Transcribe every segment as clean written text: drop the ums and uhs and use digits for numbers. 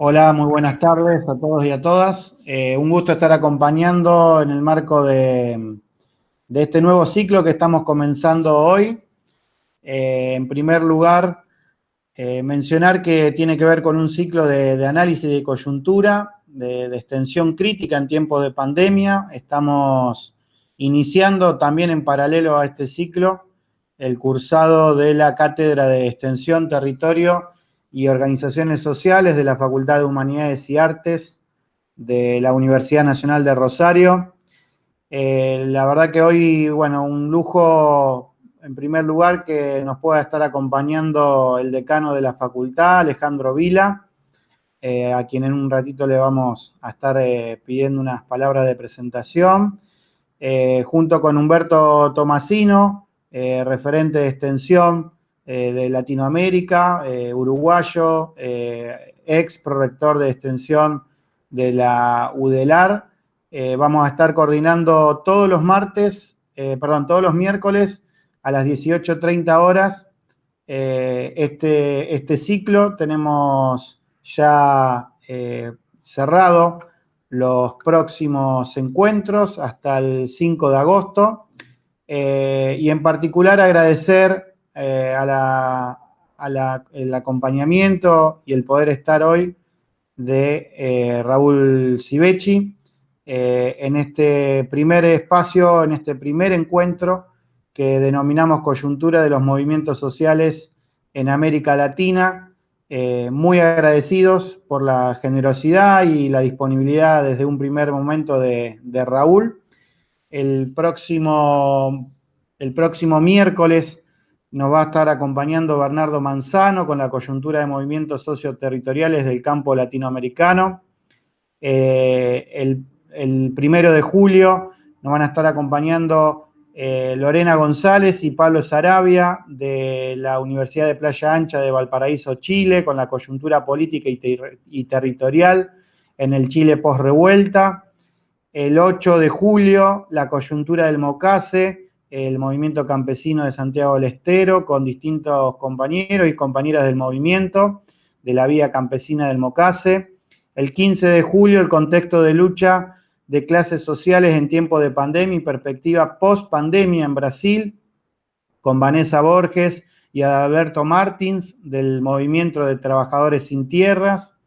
Hola, muy buenas tardes a todos y a todas. Un gusto estar acompañando en el marco de este nuevo ciclo que estamos comenzando hoy. En primer lugar, mencionar que tiene que ver con un ciclo de análisis de coyuntura, de extensión crítica en tiempos de pandemia. Estamos iniciando también en paralelo a este ciclo el cursado de la Cátedra de Extensión, Territorio y Organizaciones Sociales de la Facultad de Humanidades y Artes de la Universidad Nacional de Rosario. La verdad que hoy, bueno, un lujo, en primer lugar, que nos pueda estar acompañando el decano de la facultad, Alejandro Vila, a quien en un ratito le vamos a estar pidiendo unas palabras de presentación, junto con Humberto Tomasino, referente de extensión de Latinoamérica, uruguayo, ex prorector de extensión de la UDELAR. Vamos a estar coordinando todos los todos los miércoles a las 18:30 horas este ciclo. Tenemos ya cerrado los próximos encuentros hasta el 5 de agosto. Y en particular agradecer el acompañamiento y el poder estar hoy de Raúl Civechi en este primer espacio, en este primer encuentro que denominamos Coyuntura de los Movimientos Sociales en América Latina. Muy agradecidos por la generosidad y la disponibilidad desde un primer momento de Raúl. El próximo miércoles nos va a estar acompañando Bernardo Manzano con la coyuntura de movimientos socioterritoriales del campo latinoamericano. El 1 de julio nos van a estar acompañando Lorena González y Pablo Sarabia de la Universidad de Playa Ancha de Valparaíso, Chile, con la coyuntura política y territorial en el Chile post-revuelta. El 8 de julio, la coyuntura del Mocase, el movimiento campesino de Santiago del Estero, con distintos compañeros y compañeras del movimiento de la vía campesina del Mocase. El 15 de julio, el contexto de lucha de clases sociales en tiempo de pandemia y perspectiva post-pandemia en Brasil, con Vanessa Borges y Adalberto Martins del Movimiento de Trabajadores Sin Tierras.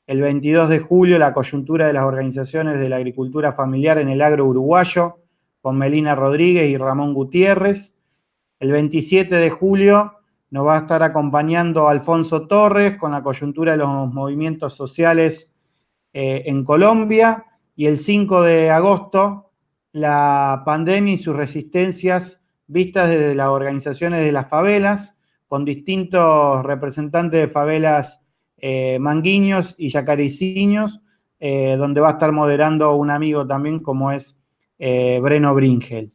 El 22 de julio, la coyuntura de las organizaciones de la agricultura familiar en el agro uruguayo, con Melina Rodríguez y Ramón Gutiérrez. El 27 de julio nos va a estar acompañando Alfonso Torres con la coyuntura de los movimientos sociales en Colombia. Y el 5 de agosto, la pandemia y sus resistencias vistas desde las organizaciones de las favelas, con distintos representantes de favelas manguiños y yacareciños, donde va a estar moderando un amigo también como es Breno Bringel.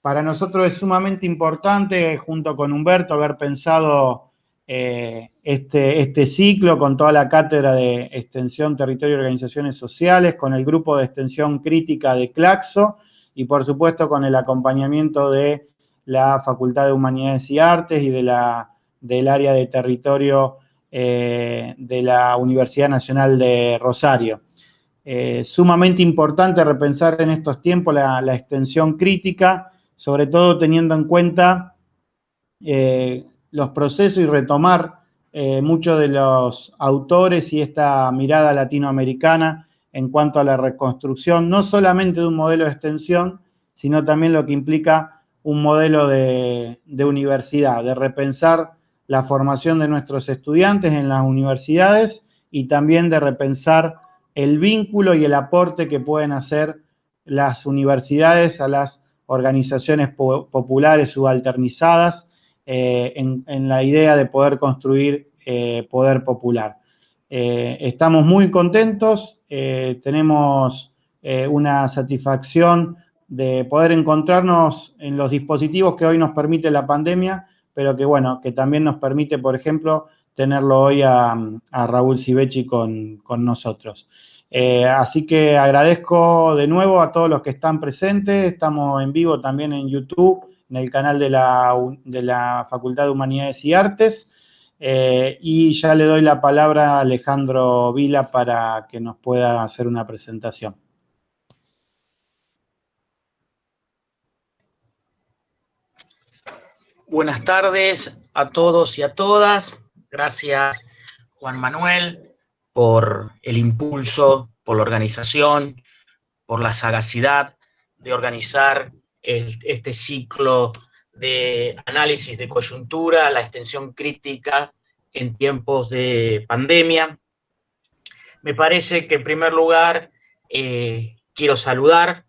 Para nosotros es sumamente importante, junto con Humberto, haber pensado este ciclo con toda la cátedra de Extensión, Territorio y Organizaciones Sociales, con el grupo de extensión crítica de Claxo y por supuesto con el acompañamiento de la Facultad de Humanidades y Artes y del área de territorio de la Universidad Nacional de Rosario. Sumamente importante repensar en estos tiempos la extensión crítica, sobre todo teniendo en cuenta los procesos y retomar muchos de los autores y esta mirada latinoamericana en cuanto a la reconstrucción, no solamente de un modelo de extensión, sino también lo que implica un modelo de universidad, de repensar la formación de nuestros estudiantes en las universidades y también de repensar el vínculo y el aporte que pueden hacer las universidades a las organizaciones populares subalternizadas en la idea de poder construir poder popular. Estamos muy contentos, tenemos una satisfacción de poder encontrarnos en los dispositivos que hoy nos permite la pandemia, pero que bueno, que también nos permite, por ejemplo, tenerlo hoy a Raúl Civechi con nosotros. Así que agradezco de nuevo a todos los que están presentes. Estamos en vivo también en YouTube, en el canal de la Facultad de Humanidades y Artes. Y ya le doy la palabra a Alejandro Vila para que nos pueda hacer una presentación. Buenas tardes a todos y a todas. Gracias, Juan Manuel, por el impulso, por la organización, por la sagacidad de organizar este ciclo de análisis de coyuntura, la extensión crítica en tiempos de pandemia. Me parece que en primer lugar quiero saludar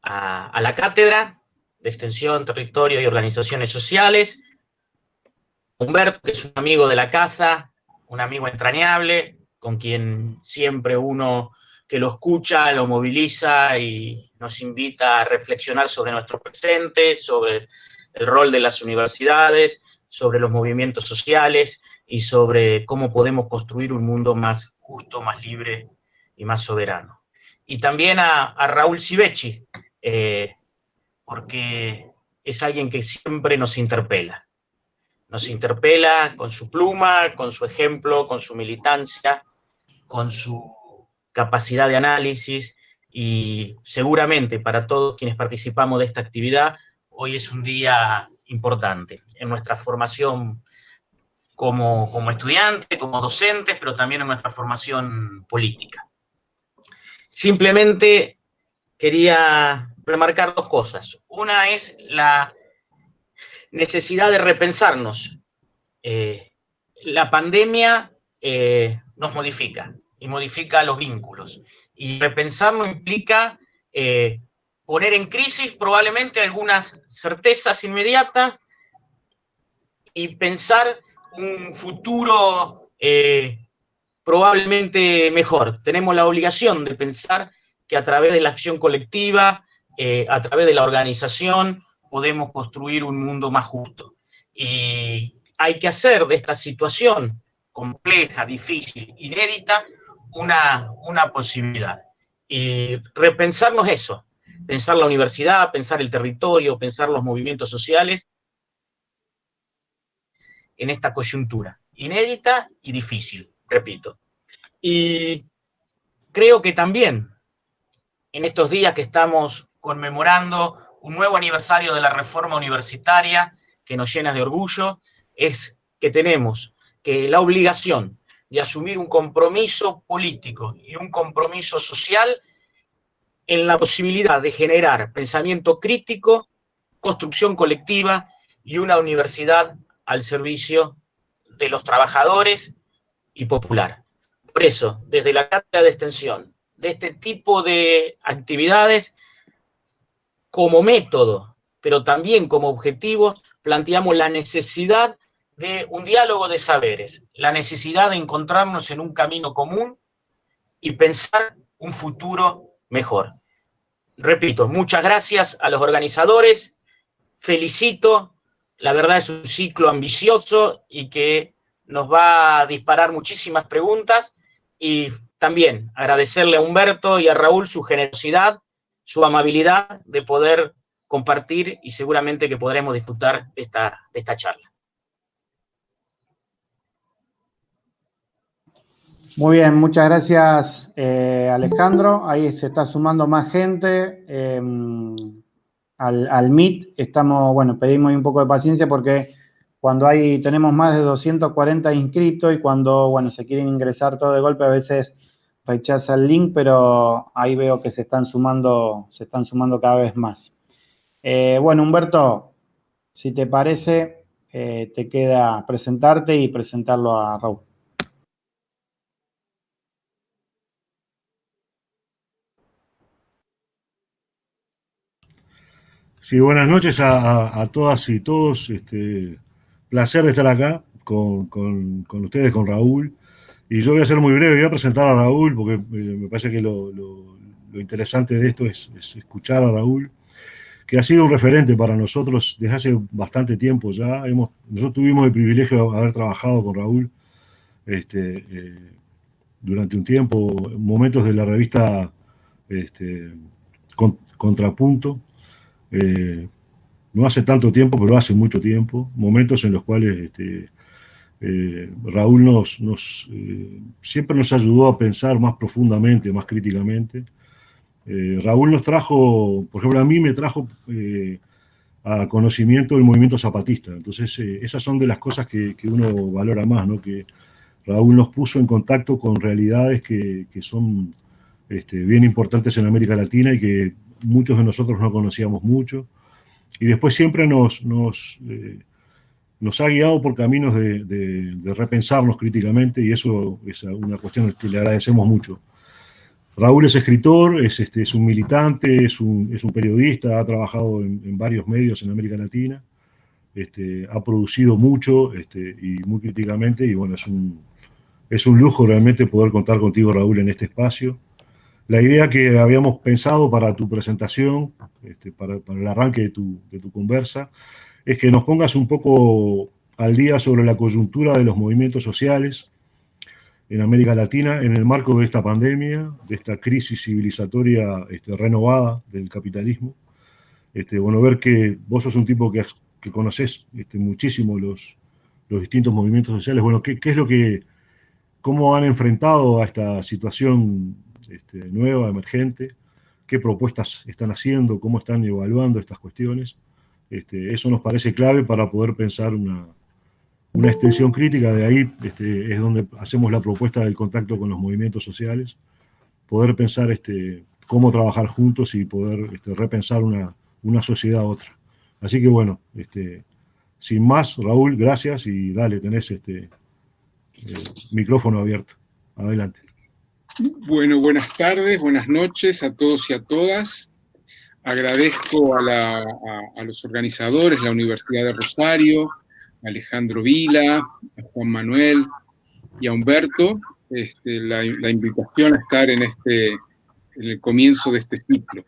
a la cátedra de Extensión, Territorio y Organizaciones Sociales, Humberto, que es un amigo de la casa, un amigo entrañable, con quien siempre uno que lo escucha, lo moviliza y nos invita a reflexionar sobre nuestro presente, sobre el rol de las universidades, sobre los movimientos sociales y sobre cómo podemos construir un mundo más justo, más libre y más soberano. Y también a Raúl Civechi, porque es alguien que siempre nos interpela. Nos interpela con su pluma, con su ejemplo, con su militancia, con su capacidad de análisis y seguramente para todos quienes participamos de esta actividad, hoy es un día importante en nuestra formación como estudiantes, como docentes, pero también en nuestra formación política. Simplemente quería remarcar dos cosas. Una es la necesidad de repensarnos. La pandemia nos modifica y modifica los vínculos. Y repensarnos implica poner en crisis probablemente algunas certezas inmediatas y pensar un futuro probablemente mejor. Tenemos la obligación de pensar que a través de la acción colectiva, a través de la organización, podemos construir un mundo más justo. Y hay que hacer de esta situación compleja, difícil, inédita, una posibilidad. Y repensarnos eso, pensar la universidad, pensar el territorio, pensar los movimientos sociales en esta coyuntura, inédita y difícil, repito. Y creo que también en estos días que estamos conmemorando un nuevo aniversario de la reforma universitaria que nos llena de orgullo, es que tenemos que la obligación de asumir un compromiso político y un compromiso social en la posibilidad de generar pensamiento crítico, construcción colectiva y una universidad al servicio de los trabajadores y popular. Por eso, desde la cátedra de extensión, de este tipo de actividades, como método, pero también como objetivo, planteamos la necesidad de un diálogo de saberes, la necesidad de encontrarnos en un camino común y pensar un futuro mejor. Repito, muchas gracias a los organizadores, felicito, la verdad es un ciclo ambicioso y que nos va a disparar muchísimas preguntas y también agradecerle a Humberto y a Raúl su generosidad, su amabilidad de poder compartir y seguramente que podremos disfrutar de esta charla. Muy bien, muchas gracias Alejandro. Ahí se está sumando más gente al Meet. Estamos, pedimos un poco de paciencia porque cuando tenemos más de 240 inscritos y cuando, se quieren ingresar todo de golpe, a veces rechaza el link, pero ahí veo que se están sumando cada vez más. Humberto, si te parece, te queda presentarte y presentarlo a Raúl. Sí, buenas noches a todas y todos. Placer de estar acá con ustedes, con Raúl. Y yo voy a ser muy breve, voy a presentar a Raúl porque me parece que lo interesante de esto es escuchar a Raúl, que ha sido un referente para nosotros desde hace bastante tiempo ya. Nosotros tuvimos el privilegio de haber trabajado con Raúl durante un tiempo, momentos de la revista Contrapunto. No hace tanto tiempo, pero hace mucho tiempo, momentos en los cuales Raúl siempre nos ayudó a pensar más profundamente, más críticamente. Raúl nos trajo, por ejemplo, a mí me trajo a conocimiento del movimiento zapatista. Entonces, esas son de las cosas que uno valora más, ¿no? Que Raúl nos puso en contacto con realidades que son bien importantes en América Latina y que muchos de nosotros no conocíamos mucho. Y después siempre nos ha guiado por caminos de repensarnos críticamente, y eso es una cuestión que le agradecemos mucho. Raúl es escritor, es un militante, es un periodista, ha trabajado en varios medios en América Latina, ha producido mucho y muy críticamente, y bueno, es un lujo realmente poder contar contigo, Raúl, en este espacio. La idea que habíamos pensado para tu presentación, para el arranque de tu conversa, es que nos pongas un poco al día sobre la coyuntura de los movimientos sociales en América Latina en el marco de esta pandemia, de esta crisis civilizatoria renovada del capitalismo. Bueno, ver que vos sos un tipo que conocés muchísimo los distintos movimientos sociales. Bueno, ¿qué es lo que, cómo han enfrentado a esta situación nueva, emergente? ¿Qué propuestas están haciendo? ¿Cómo están evaluando estas cuestiones? Eso nos parece clave para poder pensar una extensión crítica. De ahí es donde hacemos la propuesta del contacto con los movimientos sociales, poder pensar cómo trabajar juntos y poder repensar una sociedad a otra. Así que bueno, sin más, Raúl, gracias, y dale, tenés micrófono abierto. Adelante. Bueno, buenas tardes, buenas noches a todos y a todas. Agradezco a los organizadores, la Universidad de Rosario, a Alejandro Vila, a Juan Manuel y a Humberto, la invitación a estar en el comienzo de este ciclo.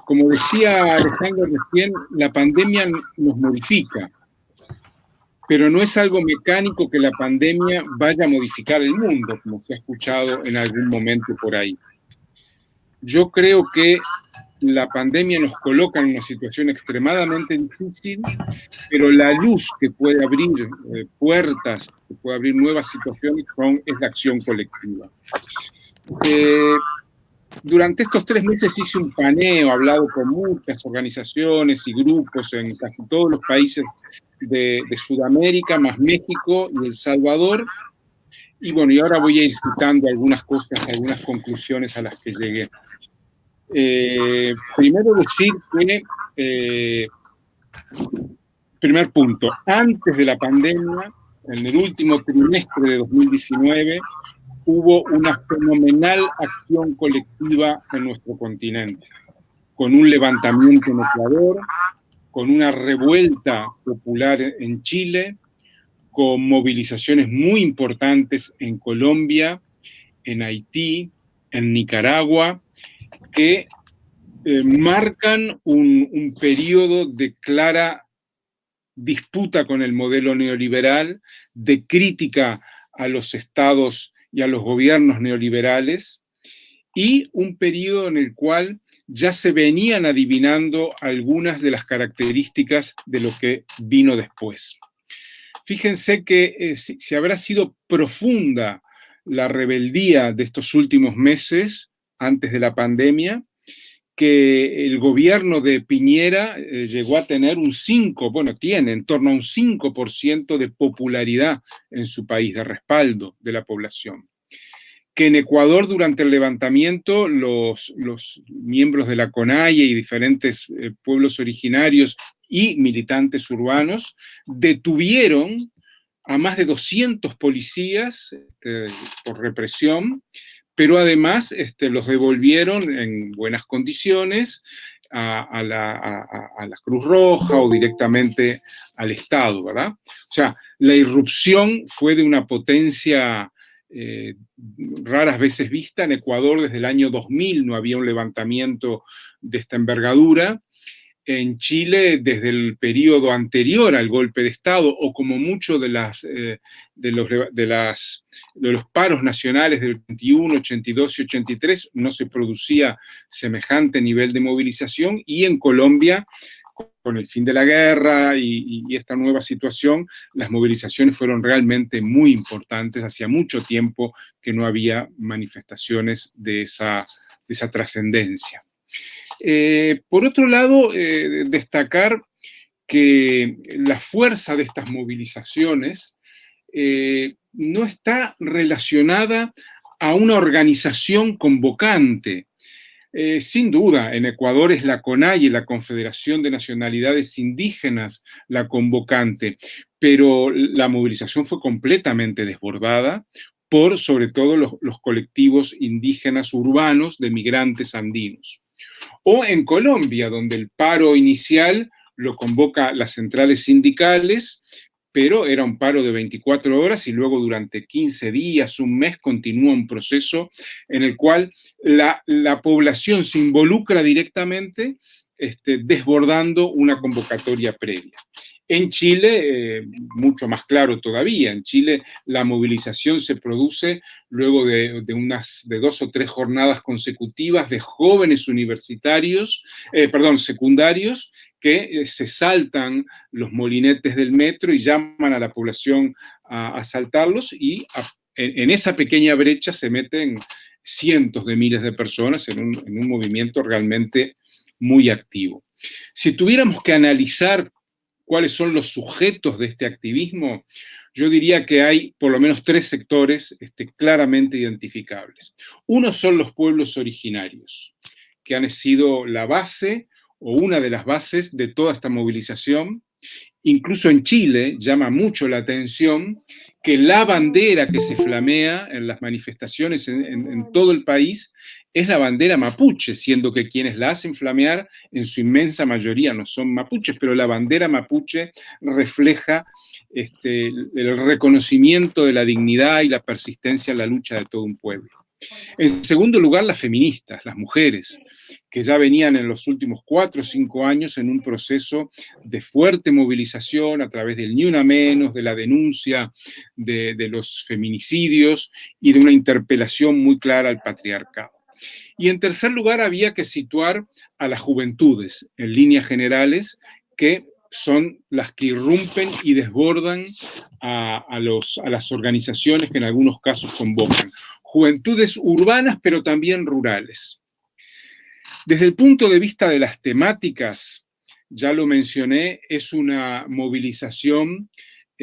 Como decía Alejandro recién, la pandemia nos modifica, pero no es algo mecánico que la pandemia vaya a modificar el mundo, como se ha escuchado en algún momento por ahí. Yo creo que la pandemia nos coloca en una situación extremadamente difícil, pero la luz que puede abrir puertas, que puede abrir nuevas situaciones, es la acción colectiva. Durante estos 3 meses hice un paneo, he hablado con muchas organizaciones y grupos en casi todos los países de Sudamérica, más México y El Salvador. Y bueno, y ahora voy a ir citando algunas cosas, algunas conclusiones a las que llegué. Primero decir que, primer punto, antes de la pandemia, en el último trimestre de 2019, hubo una fenomenal acción colectiva en nuestro continente, con un levantamiento en Ecuador, con una revuelta popular en Chile, con movilizaciones muy importantes en Colombia, en Haití, en Nicaragua, que marcan un periodo de clara disputa con el modelo neoliberal, de crítica a los estados y a los gobiernos neoliberales, y un periodo en el cual ya se venían adivinando algunas de las características de lo que vino después. Fíjense que si habrá sido profunda la rebeldía de estos últimos meses, antes de la pandemia, que el gobierno de Piñera llegó a tener tiene en torno a un 5% de popularidad en su país, de respaldo de la población. Que en Ecuador, durante el levantamiento, los miembros de la CONAIE y diferentes pueblos originarios y militantes urbanos detuvieron a más de 200 policías por represión, pero además los devolvieron en buenas condiciones a la Cruz Roja o directamente al Estado, ¿verdad? O sea, la irrupción fue de una potencia raras veces vista. En Ecuador desde el año 2000 no había un levantamiento de esta envergadura. En Chile, desde el periodo anterior al golpe de Estado, o como mucho de los paros nacionales del 81, 82 y 83, no se producía semejante nivel de movilización. Y en Colombia, con el fin de la guerra y esta nueva situación, las movilizaciones fueron realmente muy importantes. Hacía mucho tiempo que no había manifestaciones de esa trascendencia. Por otro lado, destacar que la fuerza de estas movilizaciones no está relacionada a una organización convocante. Sin duda, en Ecuador es la CONAIE, la Confederación de Nacionalidades Indígenas, la convocante, pero la movilización fue completamente desbordada por, sobre todo, los colectivos indígenas urbanos de migrantes andinos. O en Colombia, donde el paro inicial lo convoca las centrales sindicales, pero era un paro de 24 horas y luego durante 15 días, un mes, continúa un proceso en el cual la población se involucra directamente, desbordando una convocatoria previa. En Chile, mucho más claro todavía, en Chile la movilización se produce luego de 2 o 3 jornadas consecutivas de jóvenes universitarios, secundarios, que se saltan los molinetes del metro y llaman a la población a asaltarlos, y en esa pequeña brecha se meten cientos de miles de personas en un movimiento realmente muy activo. Si tuviéramos que analizar cuáles son los sujetos de este activismo, yo diría que hay por lo menos 3 sectores claramente identificables. Uno son los pueblos originarios, que han sido la base o una de las bases de toda esta movilización. Incluso en Chile llama mucho la atención que la bandera que se flamea en las manifestaciones en todo el país es la bandera mapuche, siendo que quienes la hacen flamear en su inmensa mayoría no son mapuches, pero la bandera mapuche refleja el reconocimiento de la dignidad y la persistencia en la lucha de todo un pueblo. En segundo lugar, las feministas, las mujeres, que ya venían en los últimos 4 o 5 años en un proceso de fuerte movilización a través del Ni Una Menos, de la denuncia de los feminicidios y de una interpelación muy clara al patriarcado. Y en tercer lugar, había que situar a las juventudes, en líneas generales, que son las que irrumpen y desbordan a las organizaciones que en algunos casos convocan. Juventudes urbanas, pero también rurales. Desde el punto de vista de las temáticas, ya lo mencioné, es una movilización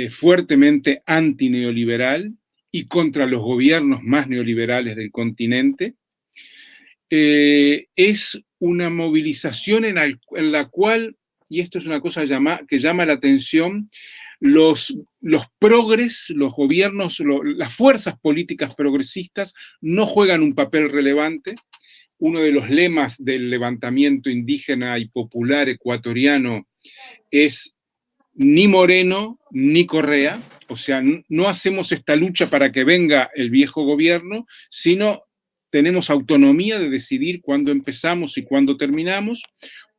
fuertemente antineoliberal y contra los gobiernos más neoliberales del continente. Es una movilización en la cual, y esto es una cosa que llama la atención, los progres, los gobiernos, las fuerzas políticas progresistas no juegan un papel relevante. Uno de los lemas del levantamiento indígena y popular ecuatoriano es ni Moreno ni Correa, o sea, no hacemos esta lucha para que venga el viejo gobierno, sino tenemos autonomía de decidir cuándo empezamos y cuándo terminamos.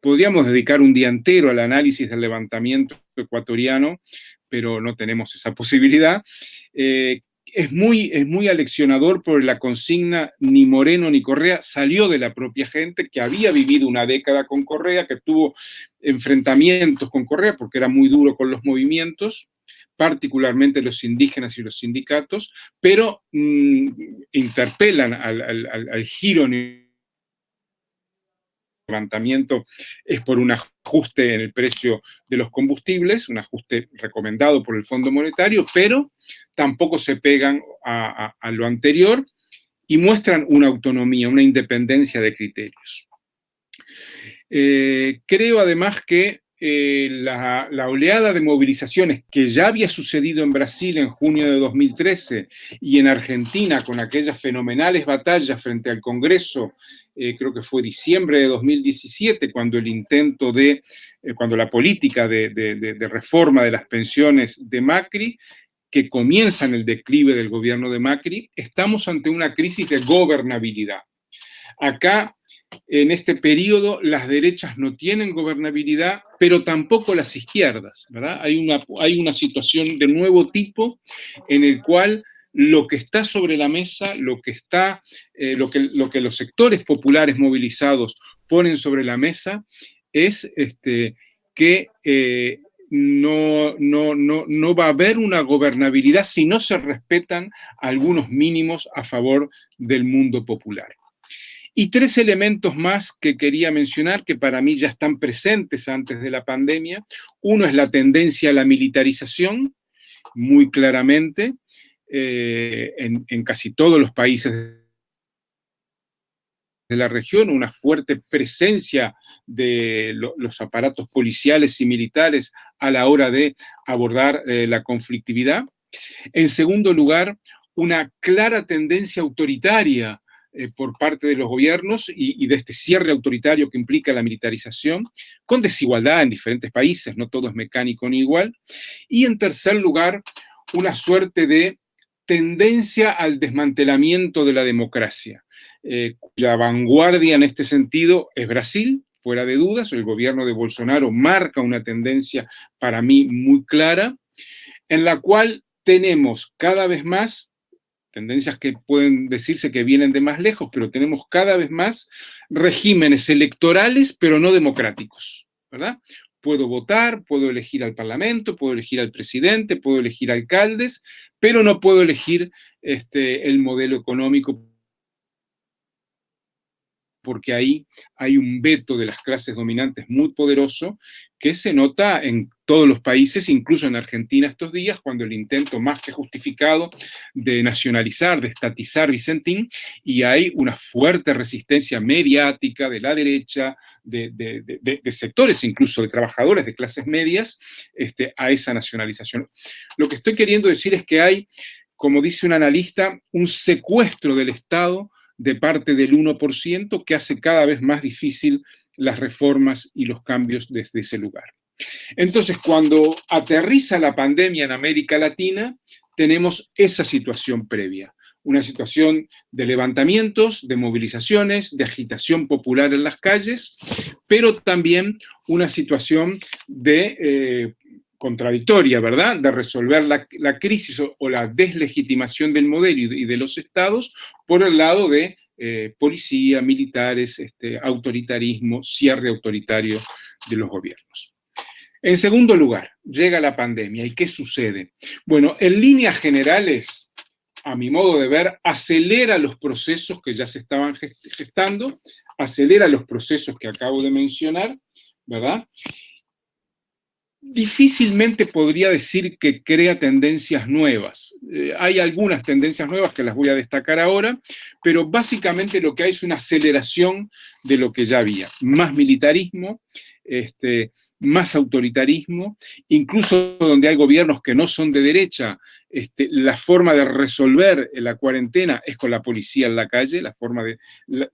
Podríamos dedicar un día entero al análisis del levantamiento ecuatoriano, pero no tenemos esa posibilidad. Es muy aleccionador por la consigna ni Moreno ni Correa, salió de la propia gente que había vivido una década con Correa, que tuvo enfrentamientos con Correa porque era muy duro con los movimientos, particularmente los indígenas y los sindicatos, pero interpelan al giro levantamiento es por un ajuste en el precio de los combustibles, un ajuste recomendado por el Fondo Monetario, pero tampoco se pegan a lo anterior y muestran una autonomía, una independencia de criterios. Creo además que la oleada de movilizaciones que ya había sucedido en Brasil en junio de 2013 y en Argentina con aquellas fenomenales batallas frente al Congreso, creo que fue diciembre de 2017, cuando cuando la política de reforma de las pensiones de Macri, que comienza en el declive del gobierno de Macri, estamos ante una crisis de gobernabilidad. Acá, en este periodo, las derechas no tienen gobernabilidad, pero tampoco las izquierdas, ¿verdad? Hay una situación de nuevo tipo en el cual lo que está sobre la mesa, lo que los sectores populares movilizados ponen sobre la mesa es que no va a haber una gobernabilidad si no se respetan algunos mínimos a favor del mundo popular. Y 3 elementos más que quería mencionar, que para mí ya están presentes antes de la pandemia. Uno es la tendencia a la militarización, muy claramente, en casi todos los países de la región, una fuerte presencia de los aparatos policiales y militares a la hora de abordar la conflictividad. En segundo lugar, una clara tendencia autoritaria por parte de los gobiernos y de este cierre autoritario que implica la militarización, con desigualdad en diferentes países, no todo es mecánico ni igual. Y en tercer lugar, una suerte de tendencia al desmantelamiento de la democracia, cuya vanguardia en este sentido es Brasil, fuera de dudas. El gobierno de Bolsonaro marca una tendencia para mí muy clara, en la cual tenemos cada vez más tendencias que pueden decirse que vienen de más lejos, pero tenemos cada vez más regímenes electorales, pero no democráticos, ¿verdad? Puedo votar, puedo elegir al parlamento, puedo elegir al presidente, puedo elegir alcaldes, pero no puedo elegir el modelo económico, porque ahí hay un veto de las clases dominantes muy poderoso que se nota en todos los países, incluso en Argentina estos días, cuando el intento más que justificado de nacionalizar, de estatizar Vicentín, y hay una fuerte resistencia mediática de la derecha, de sectores incluso de trabajadores de clases medias, a esa nacionalización. Lo que estoy queriendo decir es que hay, como dice un analista, un secuestro del Estado de parte del 1% que hace cada vez más difícil las reformas y los cambios desde ese lugar. Entonces, cuando aterriza la pandemia en América Latina, tenemos esa situación previa, una situación de levantamientos, de movilizaciones, de agitación popular en las calles, pero también una situación de contradictoria, ¿verdad?, de resolver la crisis o la deslegitimación del modelo y de los estados por el lado de policía, militares, autoritarismo, cierre autoritario de los gobiernos. En segundo lugar, llega la pandemia. ¿Y qué sucede? Bueno, en líneas generales, a mi modo de ver, acelera los procesos que ya se estaban gestando, acelera los procesos que acabo de mencionar, ¿verdad? Difícilmente podría decir que crea tendencias nuevas. Hay algunas tendencias nuevas que las voy a destacar ahora, pero básicamente lo que hay es una aceleración de lo que ya había. Más militarismo, más autoritarismo, incluso donde hay gobiernos que no son de derecha, la forma de resolver la cuarentena es con la policía en la calle,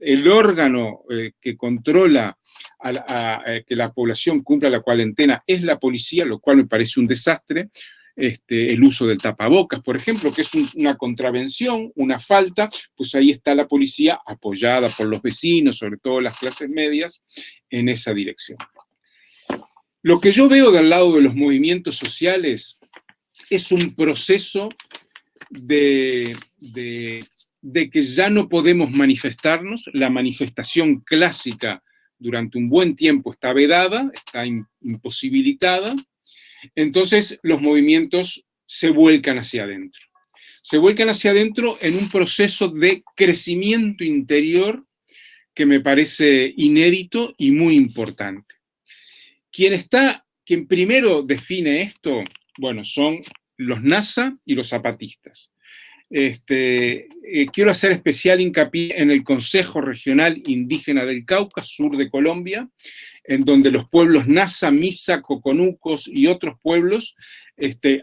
el órgano que controla que la población cumpla la cuarentena es la policía, lo cual me parece un desastre. El uso del tapabocas, por ejemplo, que es una contravención, una falta, pues ahí está la policía apoyada por los vecinos, sobre todo las clases medias, en esa dirección. Lo que yo veo del lado de los movimientos sociales es un proceso de que ya no podemos manifestarnos. La manifestación clásica durante un buen tiempo está vedada, está imposibilitada. Entonces los movimientos se vuelcan hacia adentro. Se vuelcan hacia adentro en un proceso de crecimiento interior que me parece inédito y muy importante. Quien primero define esto, bueno, son los NASA y los zapatistas. Quiero hacer especial hincapié en el Consejo Regional Indígena del Cauca, sur de Colombia, en donde los pueblos NASA, Misa, Coconucos y otros pueblos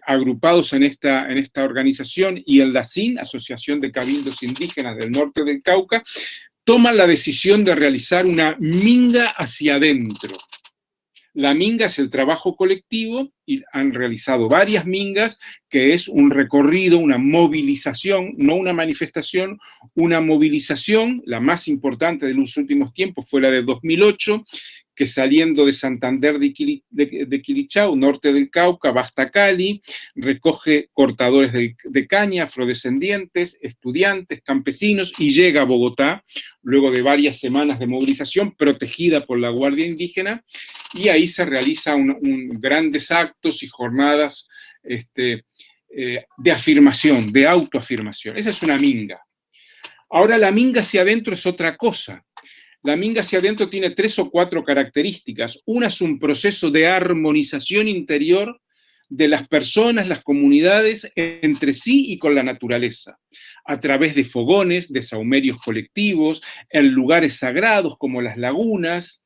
agrupados en esta organización, y el DACIN, Asociación de Cabildos Indígenas del Norte del Cauca, toman la decisión de realizar una minga hacia adentro. La minga es el trabajo colectivo y han realizado varias mingas, que es un recorrido, una movilización, no una manifestación, una movilización. La más importante de los últimos tiempos fue la de 2008, que saliendo de Santander de Quilichao, norte del Cauca, va hasta Cali, recoge cortadores de caña, afrodescendientes, estudiantes, campesinos, y llega a Bogotá, luego de varias semanas de movilización, protegida por la Guardia Indígena, y ahí se realizan grandes actos y jornadas de afirmación, de autoafirmación. Esa es una minga. Ahora, la minga hacia adentro es otra cosa. La minga hacia adentro tiene 3 o 4 características. Una es un proceso de armonización interior de las personas, las comunidades, entre sí y con la naturaleza, a través de fogones, de sahumerios colectivos, en lugares sagrados como las lagunas,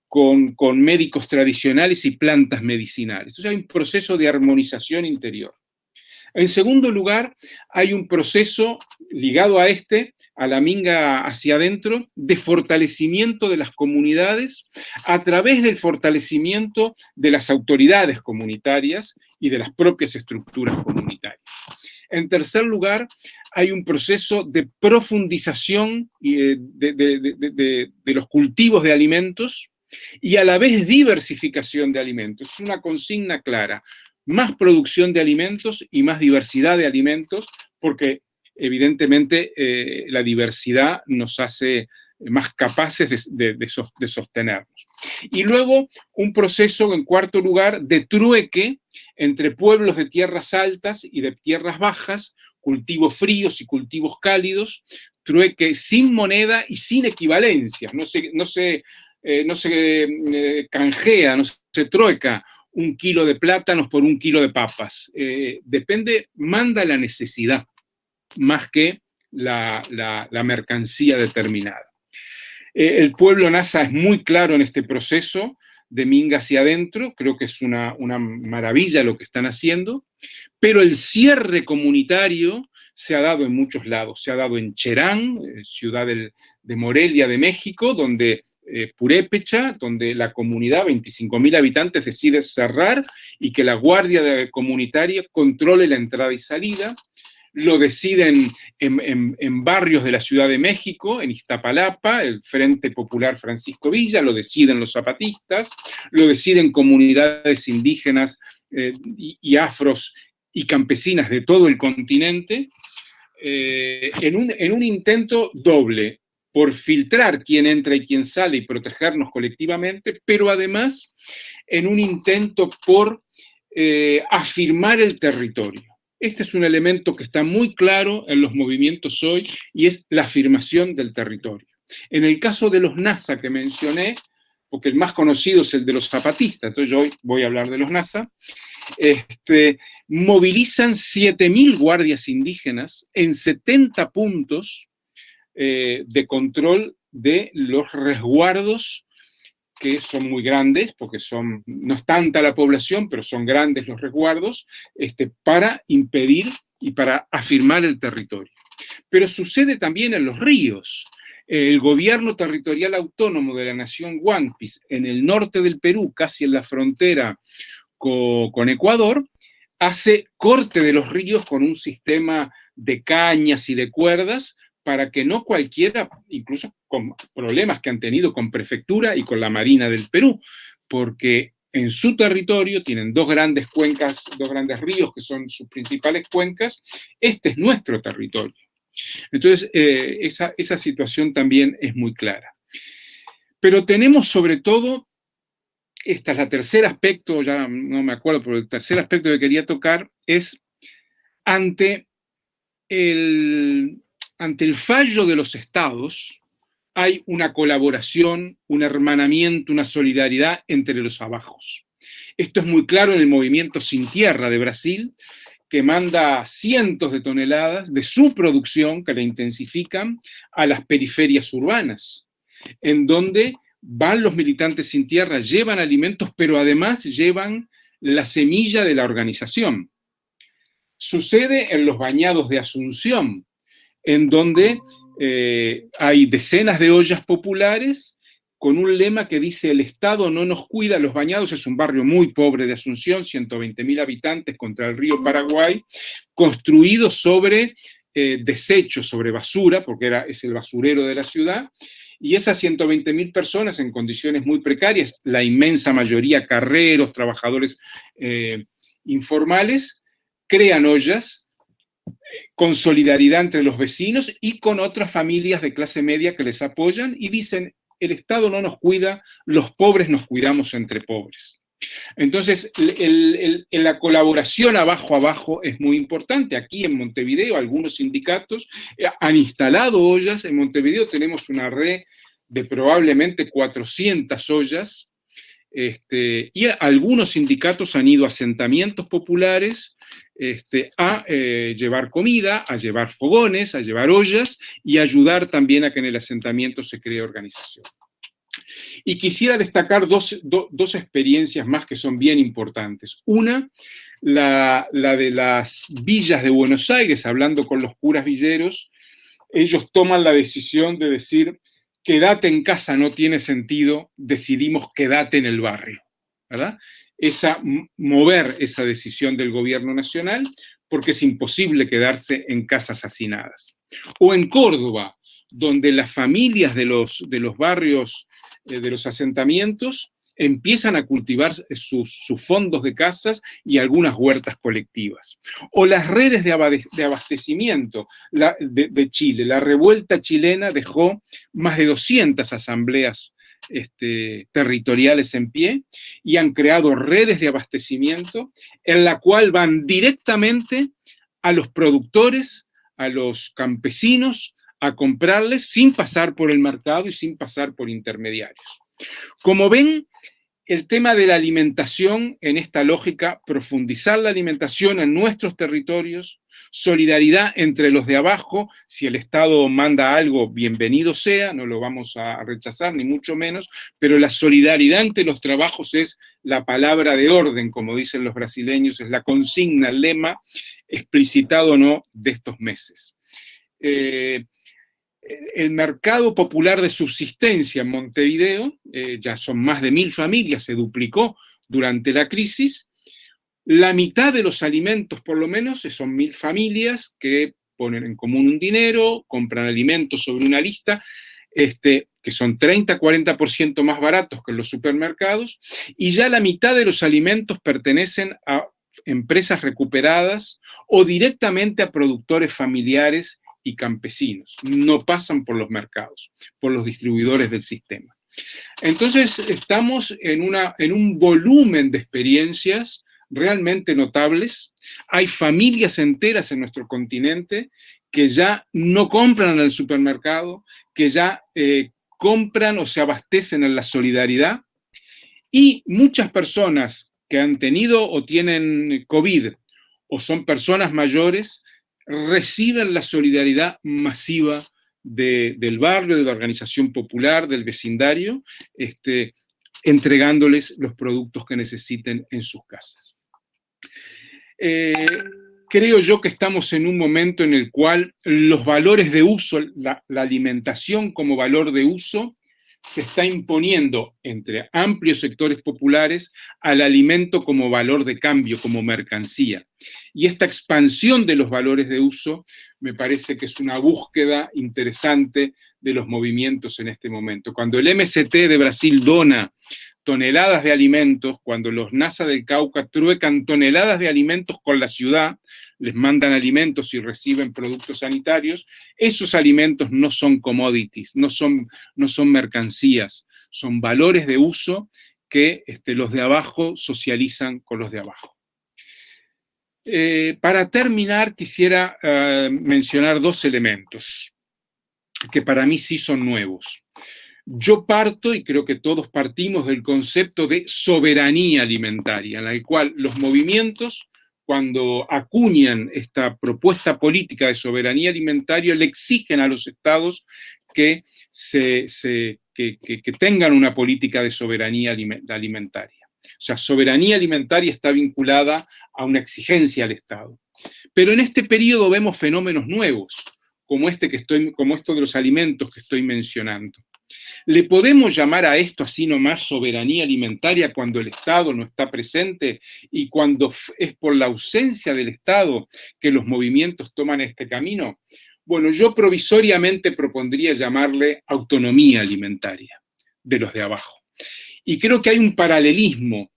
con médicos tradicionales y plantas medicinales. Entonces hay un proceso de armonización interior. En segundo lugar, hay un proceso ligado a la minga hacia adentro, de fortalecimiento de las comunidades a través del fortalecimiento de las autoridades comunitarias y de las propias estructuras comunitarias. En tercer lugar, hay un proceso de profundización de los cultivos de alimentos y a la vez diversificación de alimentos. Es una consigna clara: más producción de alimentos y más diversidad de alimentos, porque evidentemente la diversidad nos hace más capaces de sostenernos. Y luego un proceso, en cuarto lugar, de trueque entre pueblos de tierras altas y de tierras bajas, cultivos fríos y cultivos cálidos, trueque sin moneda y sin equivalencias. No se canjea, no se trueca 1 kilo de plátanos por 1 kilo de papas. Manda la necesidad más que la mercancía determinada. El pueblo Nasa es muy claro en este proceso de minga hacia adentro. Creo que es una maravilla lo que están haciendo, pero el cierre comunitario se ha dado en muchos lados. Se ha dado en Cherán, ciudad de Morelia de México, donde Purépecha, donde la comunidad, 25.000 habitantes, decide cerrar y que la guardia comunitaria controle la entrada y salida. Lo deciden en barrios de la Ciudad de México, en Iztapalapa, el Frente Popular Francisco Villa, lo deciden los zapatistas, lo deciden comunidades indígenas y afros y campesinas de todo el continente, en un intento doble, por filtrar quién entra y quién sale y protegernos colectivamente, pero además en un intento por afirmar el territorio. Este es un elemento que está muy claro en los movimientos hoy, y es la afirmación del territorio. En el caso de los Nasa que mencioné, porque el más conocido es el de los zapatistas, entonces yo hoy voy a hablar de los Nasa, movilizan 7.000 guardias indígenas en 70 puntos de control de los resguardos, que son muy grandes, porque no es tanta la población, pero son grandes los resguardos, para impedir y para afirmar el territorio. Pero sucede también en los ríos. El gobierno territorial autónomo de la nación Huanpis, en el norte del Perú, casi en la frontera con Ecuador, hace corte de los ríos con un sistema de cañas y de cuerdas, para que no cualquiera, incluso con problemas que han tenido con prefectura y con la Marina del Perú, porque en su territorio tienen 2 grandes cuencas, 2 grandes ríos que son sus principales cuencas. Este es nuestro territorio. Entonces, esa situación también es muy clara. Pero tenemos sobre todo, este es el tercer aspecto, ya no me acuerdo, pero el tercer aspecto que quería tocar es ante el fallo de los estados, hay una colaboración, un hermanamiento, una solidaridad entre los abajos. Esto es muy claro en el movimiento Sin Tierra de Brasil, que manda cientos de toneladas de su producción, que la intensifican, a las periferias urbanas, en donde van los militantes sin tierra, llevan alimentos, pero además llevan la semilla de la organización. Sucede en los bañados de Asunción, en donde hay decenas de ollas populares con un lema que dice: el Estado no nos cuida. Los Bañados es un barrio muy pobre de Asunción, 120.000 habitantes contra el río Paraguay, construido sobre desechos, sobre basura, porque es el basurero de la ciudad, y esas 120.000 personas en condiciones muy precarias, la inmensa mayoría carreros, trabajadores informales, crean ollas con solidaridad entre los vecinos y con otras familias de clase media que les apoyan y dicen, el Estado no nos cuida, los pobres nos cuidamos entre pobres. Entonces, la colaboración abajo a abajo es muy importante. Aquí en Montevideo, algunos sindicatos han instalado ollas. En Montevideo tenemos una red de probablemente 400 ollas, y algunos sindicatos han ido a asentamientos populares a llevar comida, a llevar fogones, a llevar ollas y ayudar también a que en el asentamiento se cree organización. Y quisiera destacar dos experiencias más que son bien importantes. Una, la de las villas de Buenos Aires, hablando con los curas villeros, ellos toman la decisión de decir, quédate en casa no tiene sentido, decidimos quédate en el barrio, ¿verdad? Mover esa decisión del gobierno nacional, porque es imposible quedarse en casas hacinadas. O en Córdoba, donde las familias de los barrios, de los asentamientos, empiezan a cultivar sus fondos de casas y algunas huertas colectivas. O las redes de abastecimiento de Chile. La revuelta chilena dejó más de 200 asambleas territoriales en pie y han creado redes de abastecimiento en la cual van directamente a los productores, a los campesinos, a comprarles sin pasar por el mercado y sin pasar por intermediarios. Como ven, el tema de la alimentación, en esta lógica, profundizar la alimentación en nuestros territorios, solidaridad entre los de abajo, si el Estado manda algo, bienvenido sea, no lo vamos a rechazar, ni mucho menos, pero la solidaridad entre los trabajos es la palabra de orden, como dicen los brasileños, es la consigna, el lema, explicitado o no, de estos meses. El mercado popular de subsistencia en Montevideo, ya son más de 1.000 familias, se duplicó durante la crisis. La mitad de los alimentos, por lo menos, son 1.000 familias que ponen en común un dinero, compran alimentos sobre una lista, que son 30-40% más baratos que en los supermercados, y ya la mitad de los alimentos pertenecen a empresas recuperadas o directamente a productores familiares y campesinos, no pasan por los mercados, por los distribuidores del sistema. Entonces, estamos en un volumen de experiencias realmente notables. Hay familias enteras en nuestro continente que ya no compran en el supermercado, que ya compran o se abastecen en la solidaridad, y muchas personas que han tenido o tienen COVID o son personas mayores reciben la solidaridad masiva del barrio, de la organización popular, del vecindario, entregándoles los productos que necesiten en sus casas. Creo yo que estamos en un momento en el cual los valores de uso, la alimentación como valor de uso, se está imponiendo entre amplios sectores populares al alimento como valor de cambio, como mercancía. Y esta expansión de los valores de uso me parece que es una búsqueda interesante de los movimientos en este momento. Cuando el MST de Brasil dona toneladas de alimentos, cuando los NASA del Cauca truecan toneladas de alimentos con la ciudad, les mandan alimentos y reciben productos sanitarios, esos alimentos no son commodities, no son mercancías, son valores de uso que los de abajo socializan con los de abajo. Para terminar, quisiera mencionar dos elementos que para mí sí son nuevos. Yo parto, y creo que todos partimos, del concepto de soberanía alimentaria, en el cual los movimientos, cuando acuñan esta propuesta política de soberanía alimentaria, le exigen a los estados que tengan una política de soberanía alimentaria. O sea, soberanía alimentaria está vinculada a una exigencia al Estado. Pero en este periodo vemos fenómenos nuevos, como esto de los alimentos que estoy mencionando. ¿Le podemos llamar a esto así nomás soberanía alimentaria cuando el Estado no está presente y cuando es por la ausencia del Estado que los movimientos toman este camino? Bueno, yo provisoriamente propondría llamarle autonomía alimentaria de los de abajo. Y creo que hay un paralelismo.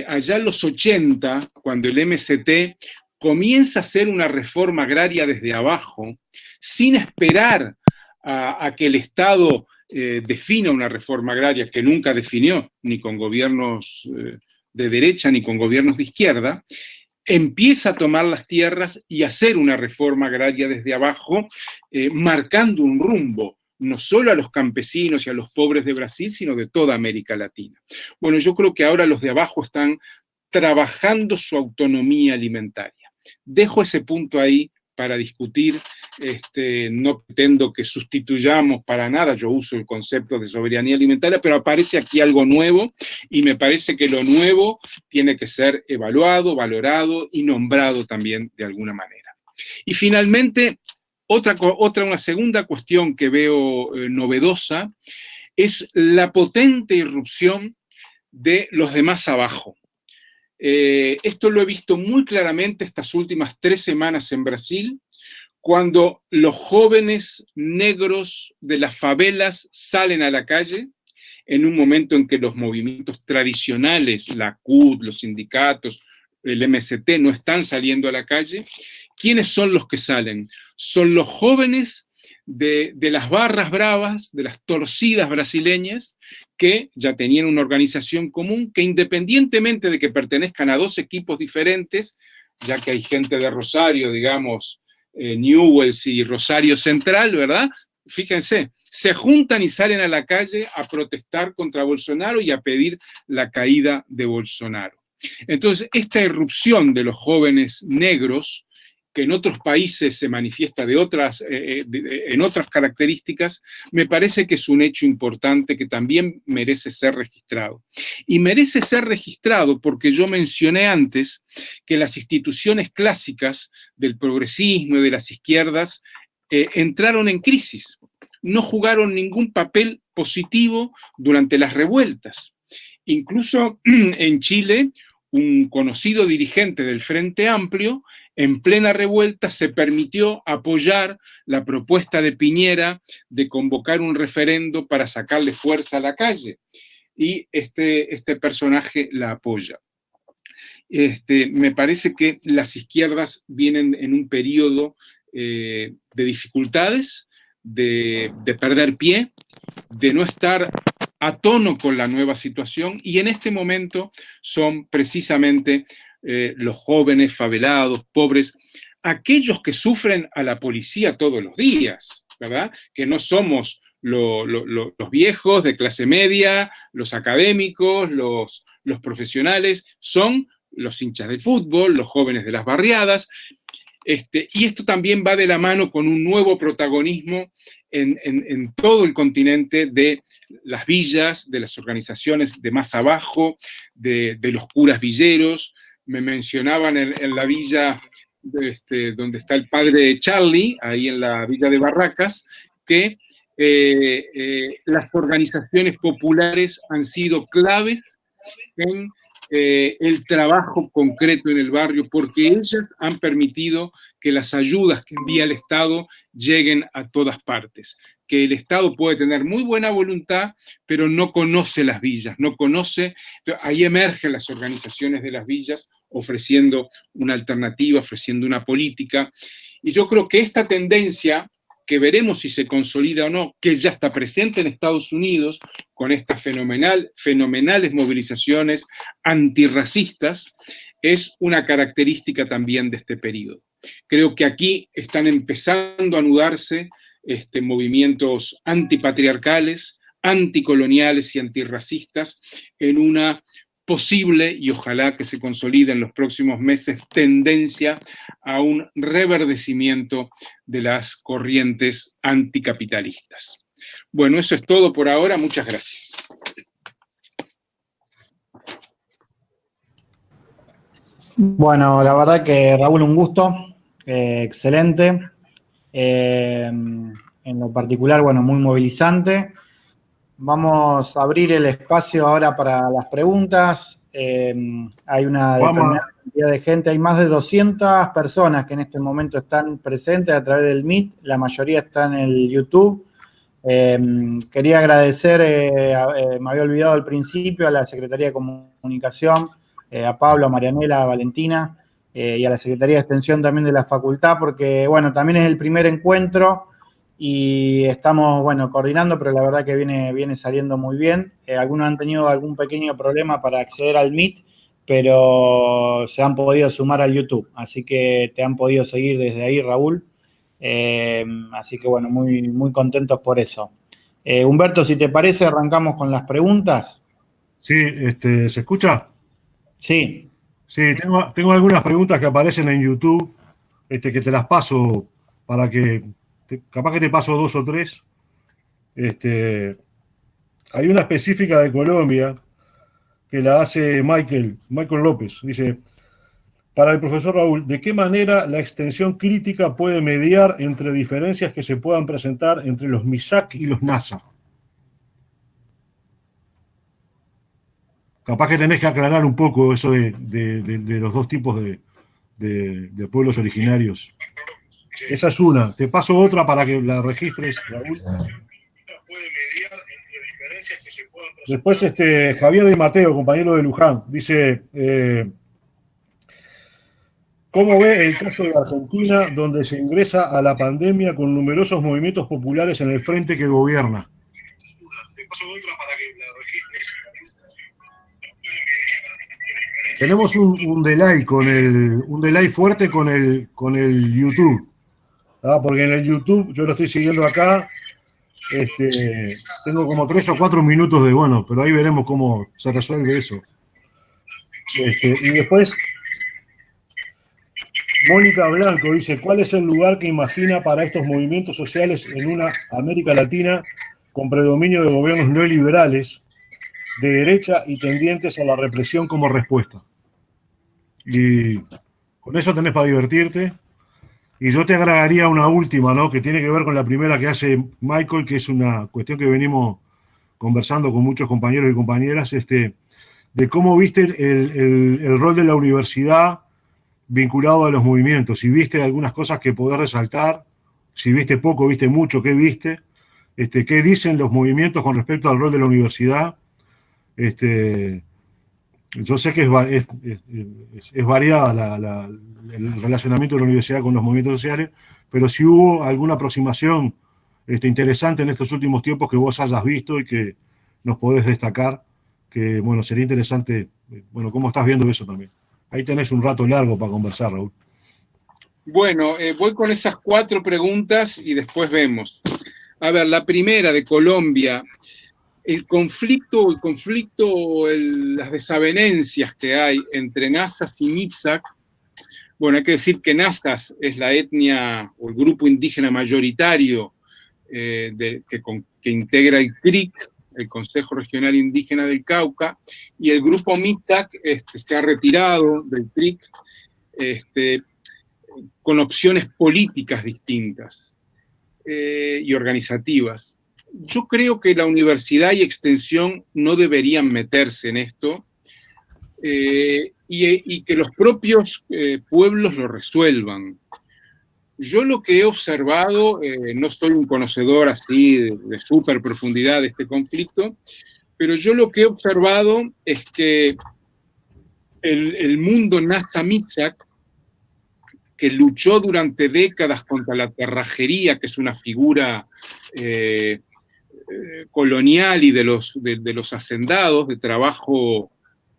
Allá en los 80, cuando el MST comienza a hacer una reforma agraria desde abajo, sin esperar a que el Estado defina una reforma agraria que nunca definió, ni con gobiernos de derecha ni con gobiernos de izquierda, empieza a tomar las tierras y hacer una reforma agraria desde abajo, marcando un rumbo, no solo a los campesinos y a los pobres de Brasil, sino de toda América Latina. Bueno, yo creo que ahora los de abajo están trabajando su autonomía alimentaria. Dejo ese punto ahí para discutir. No pretendo que sustituyamos para nada, yo uso el concepto de soberanía alimentaria, pero aparece aquí algo nuevo y me parece que lo nuevo tiene que ser evaluado, valorado y nombrado también de alguna manera. Y finalmente, una segunda cuestión que veo novedosa es la potente irrupción de los de más abajo. Esto lo he visto muy claramente estas últimas 3 semanas en Brasil, cuando los jóvenes negros de las favelas salen a la calle, en un momento en que los movimientos tradicionales, la CUT, los sindicatos, el MST, no están saliendo a la calle. ¿Quiénes son los que salen? Son los jóvenes de las barras bravas, de las torcidas brasileñas, que ya tenían una organización común, que independientemente de que pertenezcan a 2 equipos diferentes, ya que hay gente de Rosario, digamos, Newell's y Rosario Central, ¿verdad? Fíjense, se juntan y salen a la calle a protestar contra Bolsonaro y a pedir la caída de Bolsonaro. Entonces, esta irrupción de los jóvenes negros, que en otros países se manifiesta en otras características, me parece que es un hecho importante que también merece ser registrado. Y merece ser registrado porque yo mencioné antes que las instituciones clásicas del progresismo y de las izquierdas entraron en crisis, no jugaron ningún papel positivo durante las revueltas. Incluso en Chile, un conocido dirigente del Frente Amplio, en plena revuelta, se permitió apoyar la propuesta de Piñera de convocar un referendo para sacarle fuerza a la calle. Y este personaje la apoya. Me parece que las izquierdas vienen en un periodo de dificultades, de perder pie, de no estar a tono con la nueva situación, y en este momento son precisamente los jóvenes, favelados, pobres, aquellos que sufren a la policía todos los días, ¿verdad? Que no somos los viejos de clase media, los académicos, los profesionales, son los hinchas del fútbol, los jóvenes de las barriadas, y esto también va de la mano con un nuevo protagonismo en todo el continente de las villas, de las organizaciones de más abajo, de los curas villeros. Me mencionaban en la villa donde está el padre de Charlie, ahí en la villa de Barracas, que las organizaciones populares han sido claves en el trabajo concreto en el barrio, porque ellas han permitido que las ayudas que envía el Estado lleguen a todas partes. Que el Estado puede tener muy buena voluntad, pero no conoce las villas, no conoce, ahí emergen las organizaciones de las villas ofreciendo una alternativa, ofreciendo una política, y yo creo que esta tendencia, que veremos si se consolida o no, que ya está presente en Estados Unidos con estas fenomenales movilizaciones antirracistas, es una característica también de este periodo. Creo que aquí están empezando a anudarse movimientos antipatriarcales, anticoloniales y antirracistas en una posible, y ojalá que se consolide en los próximos meses, tendencia a un reverdecimiento de las corrientes anticapitalistas. Bueno, eso es todo por ahora. Muchas gracias. Bueno, la verdad que Raúl, un gusto, excelente. En lo particular, bueno, muy movilizante. Vamos a abrir el espacio ahora para las preguntas. hay una determinada cantidad de gente, hay más de 200 personas que en este momento están presentes a través del Meet, la mayoría están en el YouTube. Quería agradecer, me había olvidado al principio, a la Secretaría de Comunicación, a Pablo, a Marianela, a Valentina, y a la Secretaría de Extensión también de la Facultad, porque, bueno, también es el primer encuentro y estamos, bueno, coordinando, pero la verdad que viene saliendo muy bien. Algunos han tenido algún pequeño problema para acceder al Meet, pero se han podido sumar al YouTube, así que te han podido seguir desde ahí, Raúl. Así que bueno, muy, muy contentos por eso. Humberto, si te parece, arrancamos con las preguntas. Sí, ¿se escucha? Sí. Sí, tengo algunas preguntas que aparecen en YouTube, que te las paso para que, capaz que te paso 2 o 3. Hay una específica de Colombia que la hace Michael López. Dice, para el profesor Raúl, ¿de qué manera la extensión crítica puede mediar entre diferencias que se puedan presentar entre los MISAC y los NASA? Capaz que tenés que aclarar un poco eso de los dos tipos de pueblos originarios. Esa es una. Te paso otra para que la registres, Raúl. Después, Javier de Mateo, compañero de Luján, dice... ¿Cómo ve el caso de Argentina, donde se ingresa a la pandemia con numerosos movimientos populares en el frente que gobierna? Tenemos un delay un delay fuerte con el YouTube. Porque en el YouTube, yo lo estoy siguiendo acá, tengo como 3 o 4 minutos de bueno, pero ahí veremos cómo se resuelve eso. Y después... Mónica Blanco dice, ¿cuál es el lugar que imagina para estos movimientos sociales en una América Latina con predominio de gobiernos neoliberales, de derecha y tendientes a la represión como respuesta? Y con eso tenés para divertirte. Y yo te agregaría una última, ¿no? Que tiene que ver con la primera que hace Michael, que es una cuestión que venimos conversando con muchos compañeros y compañeras, de cómo viste el rol de la universidad vinculado a los movimientos, si viste algunas cosas que podés resaltar, si viste poco, viste mucho, ¿qué viste? ¿Qué dicen los movimientos con respecto al rol de la universidad? Yo sé que es variada el relacionamiento de la universidad con los movimientos sociales, pero si hubo alguna aproximación interesante en estos últimos tiempos que vos hayas visto y que nos podés destacar, que bueno, sería interesante, bueno, cómo estás viendo eso también. Ahí tenés un rato largo para conversar, Raúl. Bueno, voy con esas 4 preguntas y después vemos. A ver, la primera de Colombia, las desavenencias que hay entre nazas y MISAC. Bueno, hay que decir que nazas es la etnia o el grupo indígena mayoritario que integra el CRIC, el Consejo Regional Indígena del Cauca, y el grupo MISAC se ha retirado del CRIC con opciones políticas distintas y organizativas. Yo creo que la universidad y extensión no deberían meterse en esto y que los propios pueblos lo resuelvan. Yo lo que he observado, no soy un conocedor así de súper profundidad de este conflicto, pero yo lo que he observado es que el mundo Nasa-Mixac, que luchó durante décadas contra la terrajería, que es una figura colonial y de los hacendados, de trabajo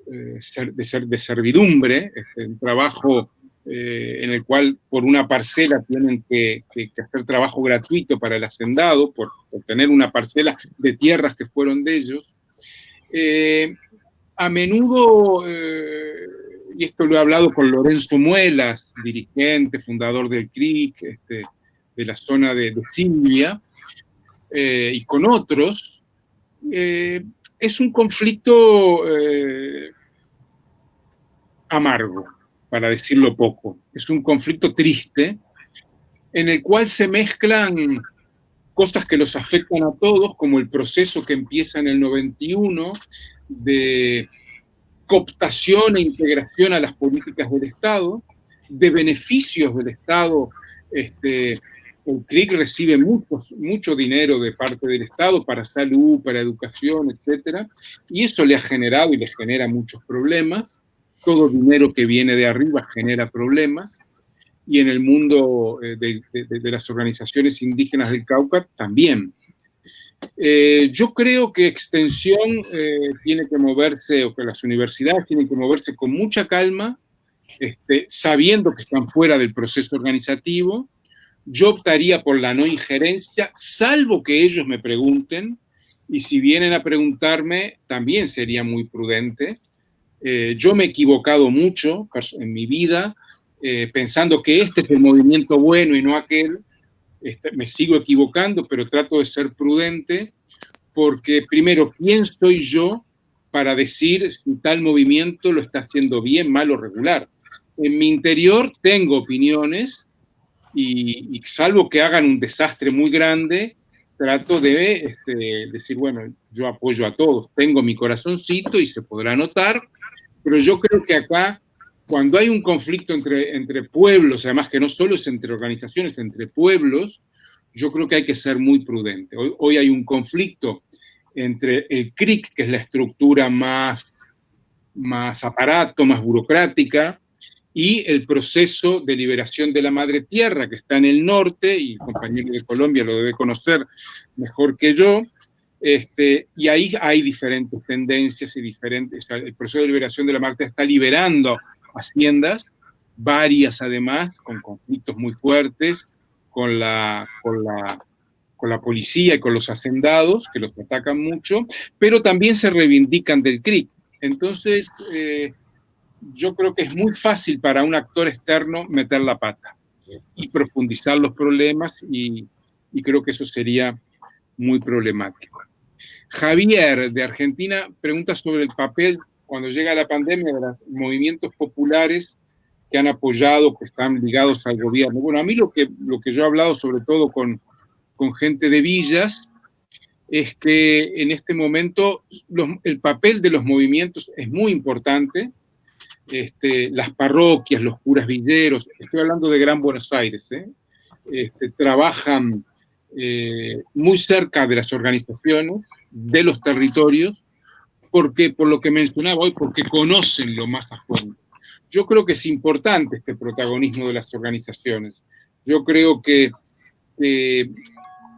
de servidumbre, un trabajo en el cual por una parcela tienen que hacer trabajo gratuito para el hacendado, por tener una parcela de tierras que fueron de ellos. A menudo, y esto lo he hablado con Lorenzo Muelas, dirigente, fundador del CRIC, de la zona de Silvia, y con otros, es un conflicto amargo, para decirlo poco. Es un conflicto triste, en el cual se mezclan cosas que los afectan a todos, como el proceso que empieza en el 91 de cooptación e integración a las políticas del Estado, de beneficios del Estado. El CRIC recibe mucho dinero de parte del Estado para salud, para educación, etc. Y eso le ha generado y le genera muchos problemas. Todo dinero que viene de arriba genera problemas. Y en el mundo de las organizaciones indígenas del Cauca también. Yo creo que Extensión tiene que moverse, o que las universidades tienen que moverse con mucha calma, sabiendo que están fuera del proceso organizativo. Yo optaría por la no injerencia, salvo que ellos me pregunten, y si vienen a preguntarme, también sería muy prudente. Yo me he equivocado mucho en mi vida, pensando que este es el movimiento bueno y no aquel. Me sigo equivocando, pero trato de ser prudente, porque primero, ¿quién soy yo para decir si tal movimiento lo está haciendo bien, mal o regular? En mi interior tengo opiniones y salvo que hagan un desastre muy grande, trato de decir, bueno, yo apoyo a todos, tengo mi corazoncito y se podrá notar, pero yo creo que acá, cuando hay un conflicto entre pueblos, además que no solo es entre organizaciones, entre pueblos, yo creo que hay que ser muy prudente. Hoy hay un conflicto entre el CRIC, que es la estructura más aparato, más burocrática, y el proceso de liberación de la madre tierra, que está en el norte, y el compañero de Colombia lo debe conocer mejor que yo, y ahí hay diferentes tendencias y diferentes. El proceso de liberación de la madre tierra está liberando haciendas, varias además, con conflictos muy fuertes, con la policía y con los hacendados, que los atacan mucho, pero también se reivindican del CRIC. Entonces, yo creo que es muy fácil para un actor externo meter la pata y profundizar los problemas, y creo que eso sería muy problemático. Javier, de Argentina, pregunta sobre el papel, cuando llega la pandemia, de los movimientos populares que han apoyado, que están ligados al gobierno. Bueno, a mí lo que yo he hablado, sobre todo con gente de villas, es que en este momento el papel de los movimientos es muy importante. Las parroquias, los curas villeros, estoy hablando de Gran Buenos Aires, trabajan muy cerca de las organizaciones, de los territorios, porque, por lo que mencionaba hoy, porque conocen lo más a fondo. Yo creo que es importante este protagonismo de las organizaciones. Yo creo que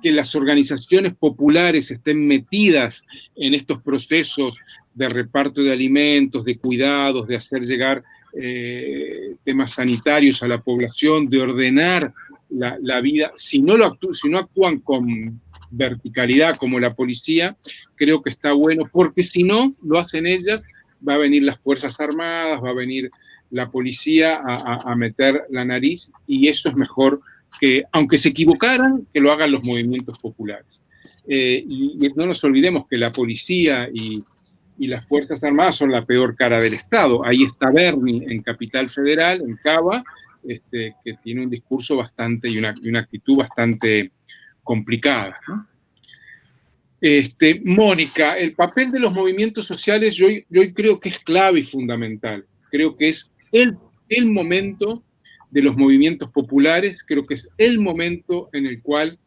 las organizaciones populares estén metidas en estos procesos de reparto de alimentos, de cuidados, de hacer llegar temas sanitarios a la población, de ordenar la vida. Si no actúan con verticalidad como la policía, creo que está bueno, porque si no lo hacen ellas, va a venir las Fuerzas Armadas, va a venir la policía a meter la nariz, y eso es mejor que, aunque se equivocaran, que lo hagan los movimientos populares. Y no nos olvidemos que la policía y las Fuerzas Armadas son la peor cara del Estado. Ahí está Bernie en Capital Federal, en Cava, que tiene un discurso bastante y una actitud bastante complicada, ¿no? Mónica, el papel de los movimientos sociales yo creo que es clave y fundamental. Creo que es el momento de los movimientos populares, creo que es el momento en el cual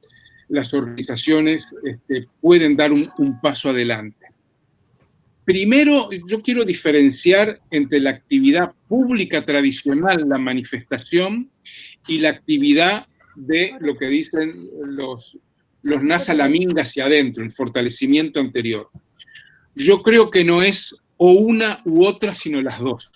las organizaciones pueden dar un paso adelante. Primero, yo quiero diferenciar entre la actividad pública tradicional, la manifestación, y la actividad de lo que dicen los Nasalaminga hacia adentro, el fortalecimiento anterior. Yo creo que no es o una u otra, sino las dos.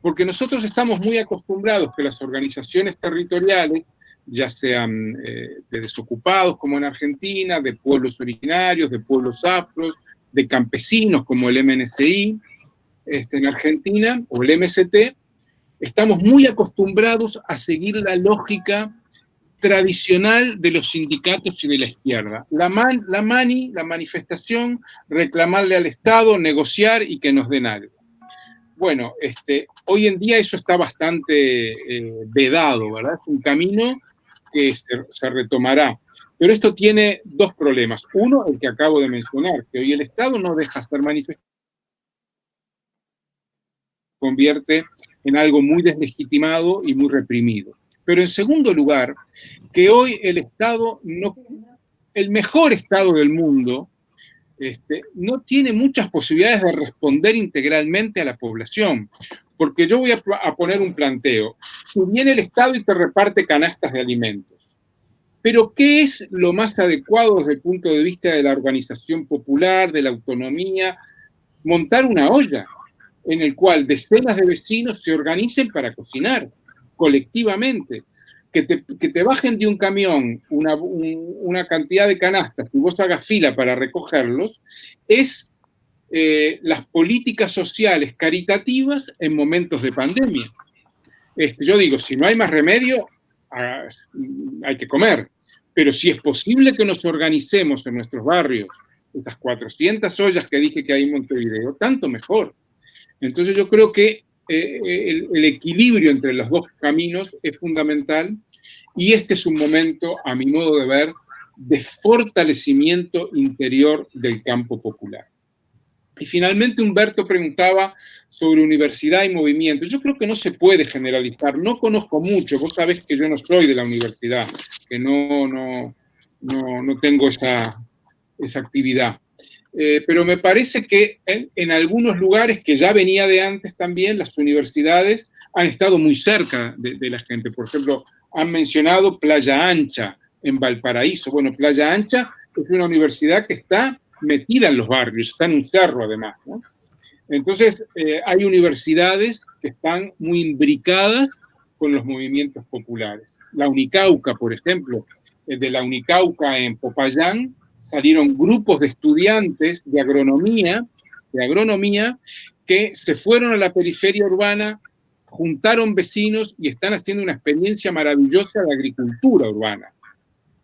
Porque nosotros estamos muy acostumbrados que las organizaciones territoriales, ya sean de desocupados como en Argentina, de pueblos originarios, de pueblos afros, de campesinos como el MNCI en Argentina, o el MST, estamos muy acostumbrados a seguir la lógica tradicional de los sindicatos y de la izquierda. La manifestación, reclamarle al Estado, negociar y que nos den algo. Bueno, hoy en día eso está bastante vedado, ¿verdad? Es un camino que se retomará. Pero esto tiene dos problemas. Uno, el que acabo de mencionar, que hoy el Estado no deja hacer manifestaciones convierte en algo muy deslegitimado y muy reprimido. Pero en segundo lugar, que hoy el mejor Estado del mundo, no tiene muchas posibilidades de responder integralmente a la población. Porque yo voy a poner un planteo. Si viene el Estado y te reparte canastas de alimentos, pero ¿qué es lo más adecuado desde el punto de vista de la organización popular, de la autonomía? Montar una olla en el cual decenas de vecinos se organicen para cocinar colectivamente. Que te bajen de un camión una cantidad de canastas y vos hagas fila para recogerlos, es las políticas sociales caritativas en momentos de pandemia. Yo digo, si no hay más remedio, hay que comer. Pero si es posible que nos organicemos en nuestros barrios, esas 400 ollas que dije que hay en Montevideo, tanto mejor. Entonces yo creo que el equilibrio entre los dos caminos es fundamental, y este es un momento, a mi modo de ver, de fortalecimiento interior del campo popular. Y finalmente Humberto preguntaba sobre universidad y movimiento. Yo creo que no se puede generalizar, no conozco mucho, vos sabés que yo no soy de la universidad, que no tengo esa actividad. Pero me parece que en algunos lugares que ya venía de antes también, las universidades han estado muy cerca de la gente. Por ejemplo, han mencionado Playa Ancha en Valparaíso. Bueno, Playa Ancha es una universidad que está metida en los barrios, está en un cerro además, ¿no? Entonces, hay universidades que están muy imbricadas con los movimientos populares. La Unicauca, por ejemplo, de la Unicauca en Popayán, salieron grupos de estudiantes de agronomía que se fueron a la periferia urbana, juntaron vecinos y están haciendo una experiencia maravillosa de agricultura urbana,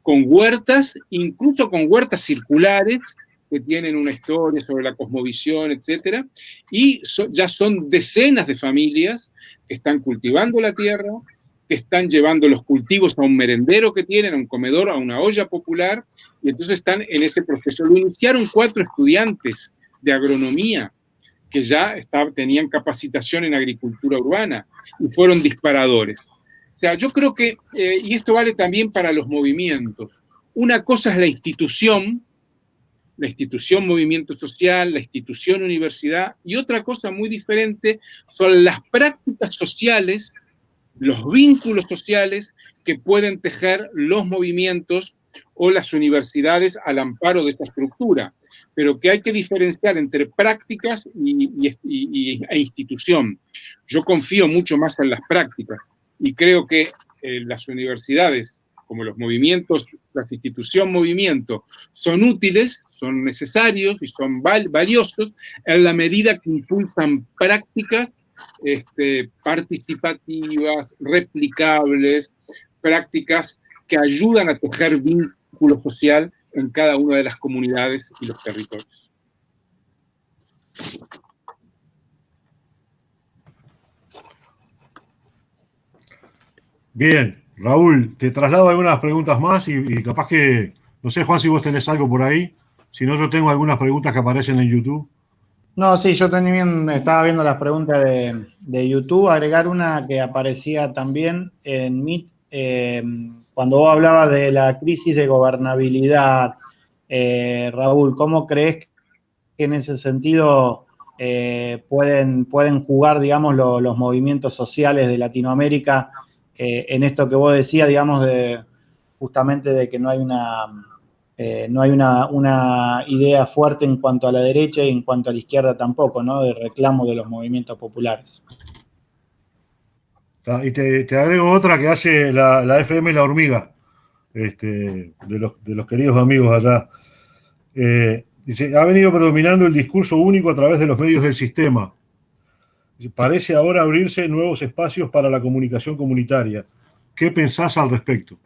con huertas, incluso con huertas circulares, que tienen una historia sobre la cosmovisión, etcétera, y ya son decenas de familias que están cultivando la tierra, que están llevando los cultivos a un merendero que tienen, a un comedor, a una olla popular, y entonces están en ese proceso. Lo iniciaron 4 estudiantes de agronomía que ya tenían capacitación en agricultura urbana y fueron disparadores. O sea, yo creo que, y esto vale también para los movimientos, una cosa es la institución movimiento social, la institución universidad, y otra cosa muy diferente son las prácticas sociales, los vínculos sociales que pueden tejer los movimientos o las universidades al amparo de esta estructura, pero que hay que diferenciar entre prácticas e institución. Yo confío mucho más en las prácticas y creo que las universidades, como los movimientos, las instituciones movimiento, son útiles, son necesarios y son valiosos en la medida que impulsan prácticas participativas, replicables, prácticas que ayudan a tejer vínculo social en cada una de las comunidades y los territorios. Bien, Raúl, te traslado algunas preguntas más y capaz que, no sé, Juan, si vos tenés algo por ahí. Si no, yo tengo algunas preguntas que aparecen en YouTube. No, sí, yo también estaba viendo las preguntas de YouTube, agregar una que aparecía también en Meet, cuando vos hablabas de la crisis de gobernabilidad. Raúl, ¿cómo crees que en ese sentido pueden jugar, digamos, los movimientos sociales de Latinoamérica en esto que vos decías, digamos, justamente de que no hay una idea fuerte en cuanto a la derecha y en cuanto a la izquierda tampoco, ¿no? De reclamo de los movimientos populares. Y te agrego otra que hace la FM La Hormiga, de los queridos amigos allá. Dice, ha venido predominando el discurso único a través de los medios del sistema. Parece ahora abrirse nuevos espacios para la comunicación comunitaria. ¿Qué pensás al respecto?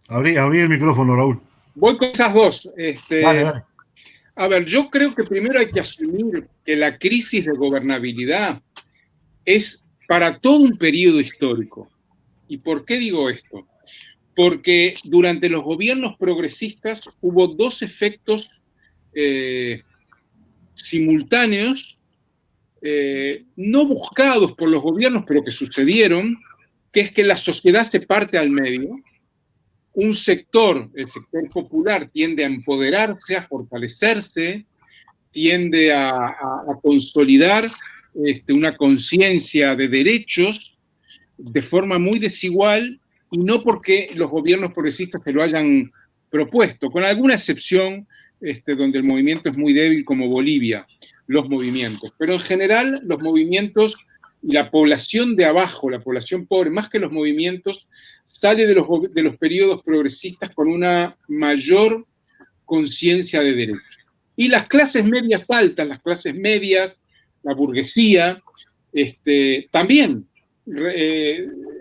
Abrí el micrófono, Raúl. Voy con esas dos. Dale. A ver, yo creo que primero hay que asumir que la crisis de gobernabilidad es para todo un periodo histórico. ¿Y por qué digo esto? Porque durante los gobiernos progresistas hubo dos efectos simultáneos, no buscados por los gobiernos, pero que sucedieron, que es que la sociedad se parte al medio. Un sector, el sector popular, tiende a empoderarse, a fortalecerse, tiende a consolidar una conciencia de derechos de forma muy desigual, y no porque los gobiernos progresistas se lo hayan propuesto, con alguna excepción donde el movimiento es muy débil, como Bolivia, los movimientos. Pero en general los movimientos y la población de abajo, la población pobre, más que los movimientos, sale de los periodos progresistas con una mayor conciencia de derechos. Y las clases medias altas, las clases medias, la burguesía, también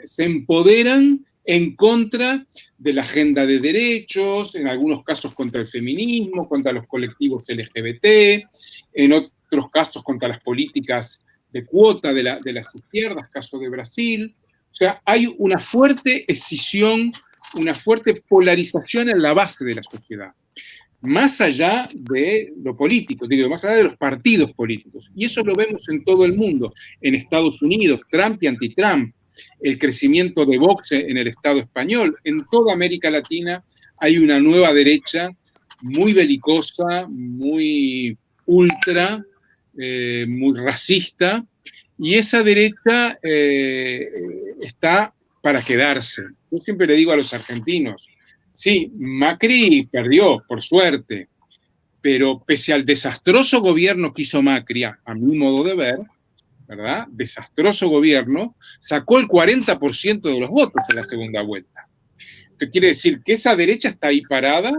se empoderan en contra de la agenda de derechos, en algunos casos contra el feminismo, contra los colectivos LGBT, en otros casos contra las políticas de cuota de las izquierdas, caso de Brasil. O sea, hay una fuerte escisión, una fuerte polarización en la base de la sociedad, más allá de lo político, digo, más allá de los partidos políticos. Y eso lo vemos en todo el mundo, en Estados Unidos, Trump y anti-Trump, el crecimiento de Vox en el Estado español. En toda América Latina hay una nueva derecha muy belicosa, muy ultra, muy racista, y esa derecha está para quedarse. Yo siempre le digo a los argentinos, sí, Macri perdió, por suerte, pero pese al desastroso gobierno que hizo Macri, a mi modo de ver, ¿verdad? Desastroso gobierno, sacó el 40% de los votos en la segunda vuelta. Esto quiere decir que esa derecha está ahí parada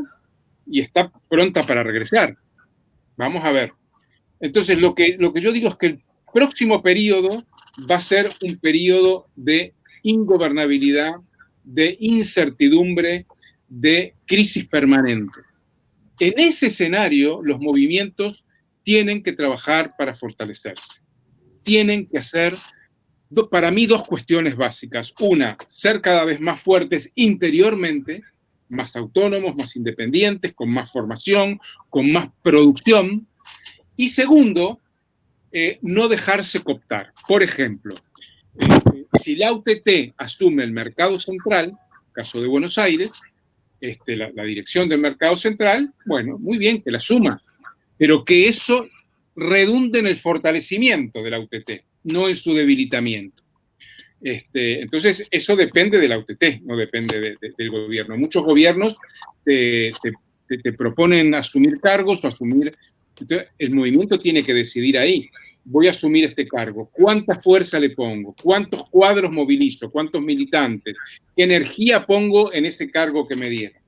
y está pronta para regresar. Vamos a ver. Entonces, lo que yo digo es que el próximo periodo va a ser un periodo de ingobernabilidad, de incertidumbre, de crisis permanente. En ese escenario, los movimientos tienen que trabajar para fortalecerse. Tienen que hacer, para mí, dos cuestiones básicas. Una, ser cada vez más fuertes interiormente, más autónomos, más independientes, con más formación, con más producción. Y segundo, no dejarse cooptar. Por ejemplo, si la UTT asume el mercado central, caso de Buenos Aires, la dirección del mercado central, bueno, muy bien que la asuma, pero que eso redunde en el fortalecimiento de la UTT, no en su debilitamiento. Entonces, eso depende de la UTT, no depende del gobierno. Muchos gobiernos te proponen asumir cargos o asumir... Entonces, el movimiento tiene que decidir ahí. Voy a asumir este cargo. ¿Cuánta fuerza le pongo? ¿Cuántos cuadros movilizo? ¿Cuántos militantes? ¿Qué energía pongo en ese cargo que me dieron?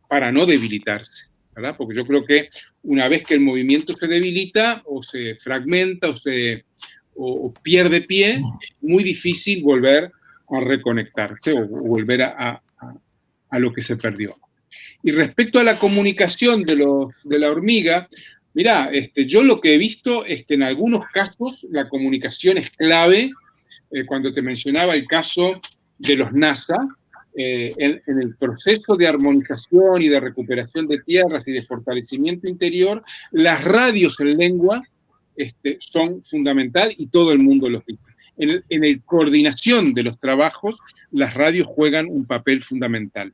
Para no debilitarse, ¿verdad? Porque yo creo que una vez que el movimiento se debilita o se fragmenta o pierde pie, es muy difícil volver a reconectarse o volver a lo que se perdió. Y respecto a la comunicación de la hormiga, mirá, yo lo que he visto es que en algunos casos la comunicación es clave. Cuando te mencionaba el caso de los NASA, en el proceso de armonización y de recuperación de tierras y de fortalecimiento interior, las radios en lengua son fundamental y todo el mundo los dice. En la coordinación de los trabajos, las radios juegan un papel fundamental.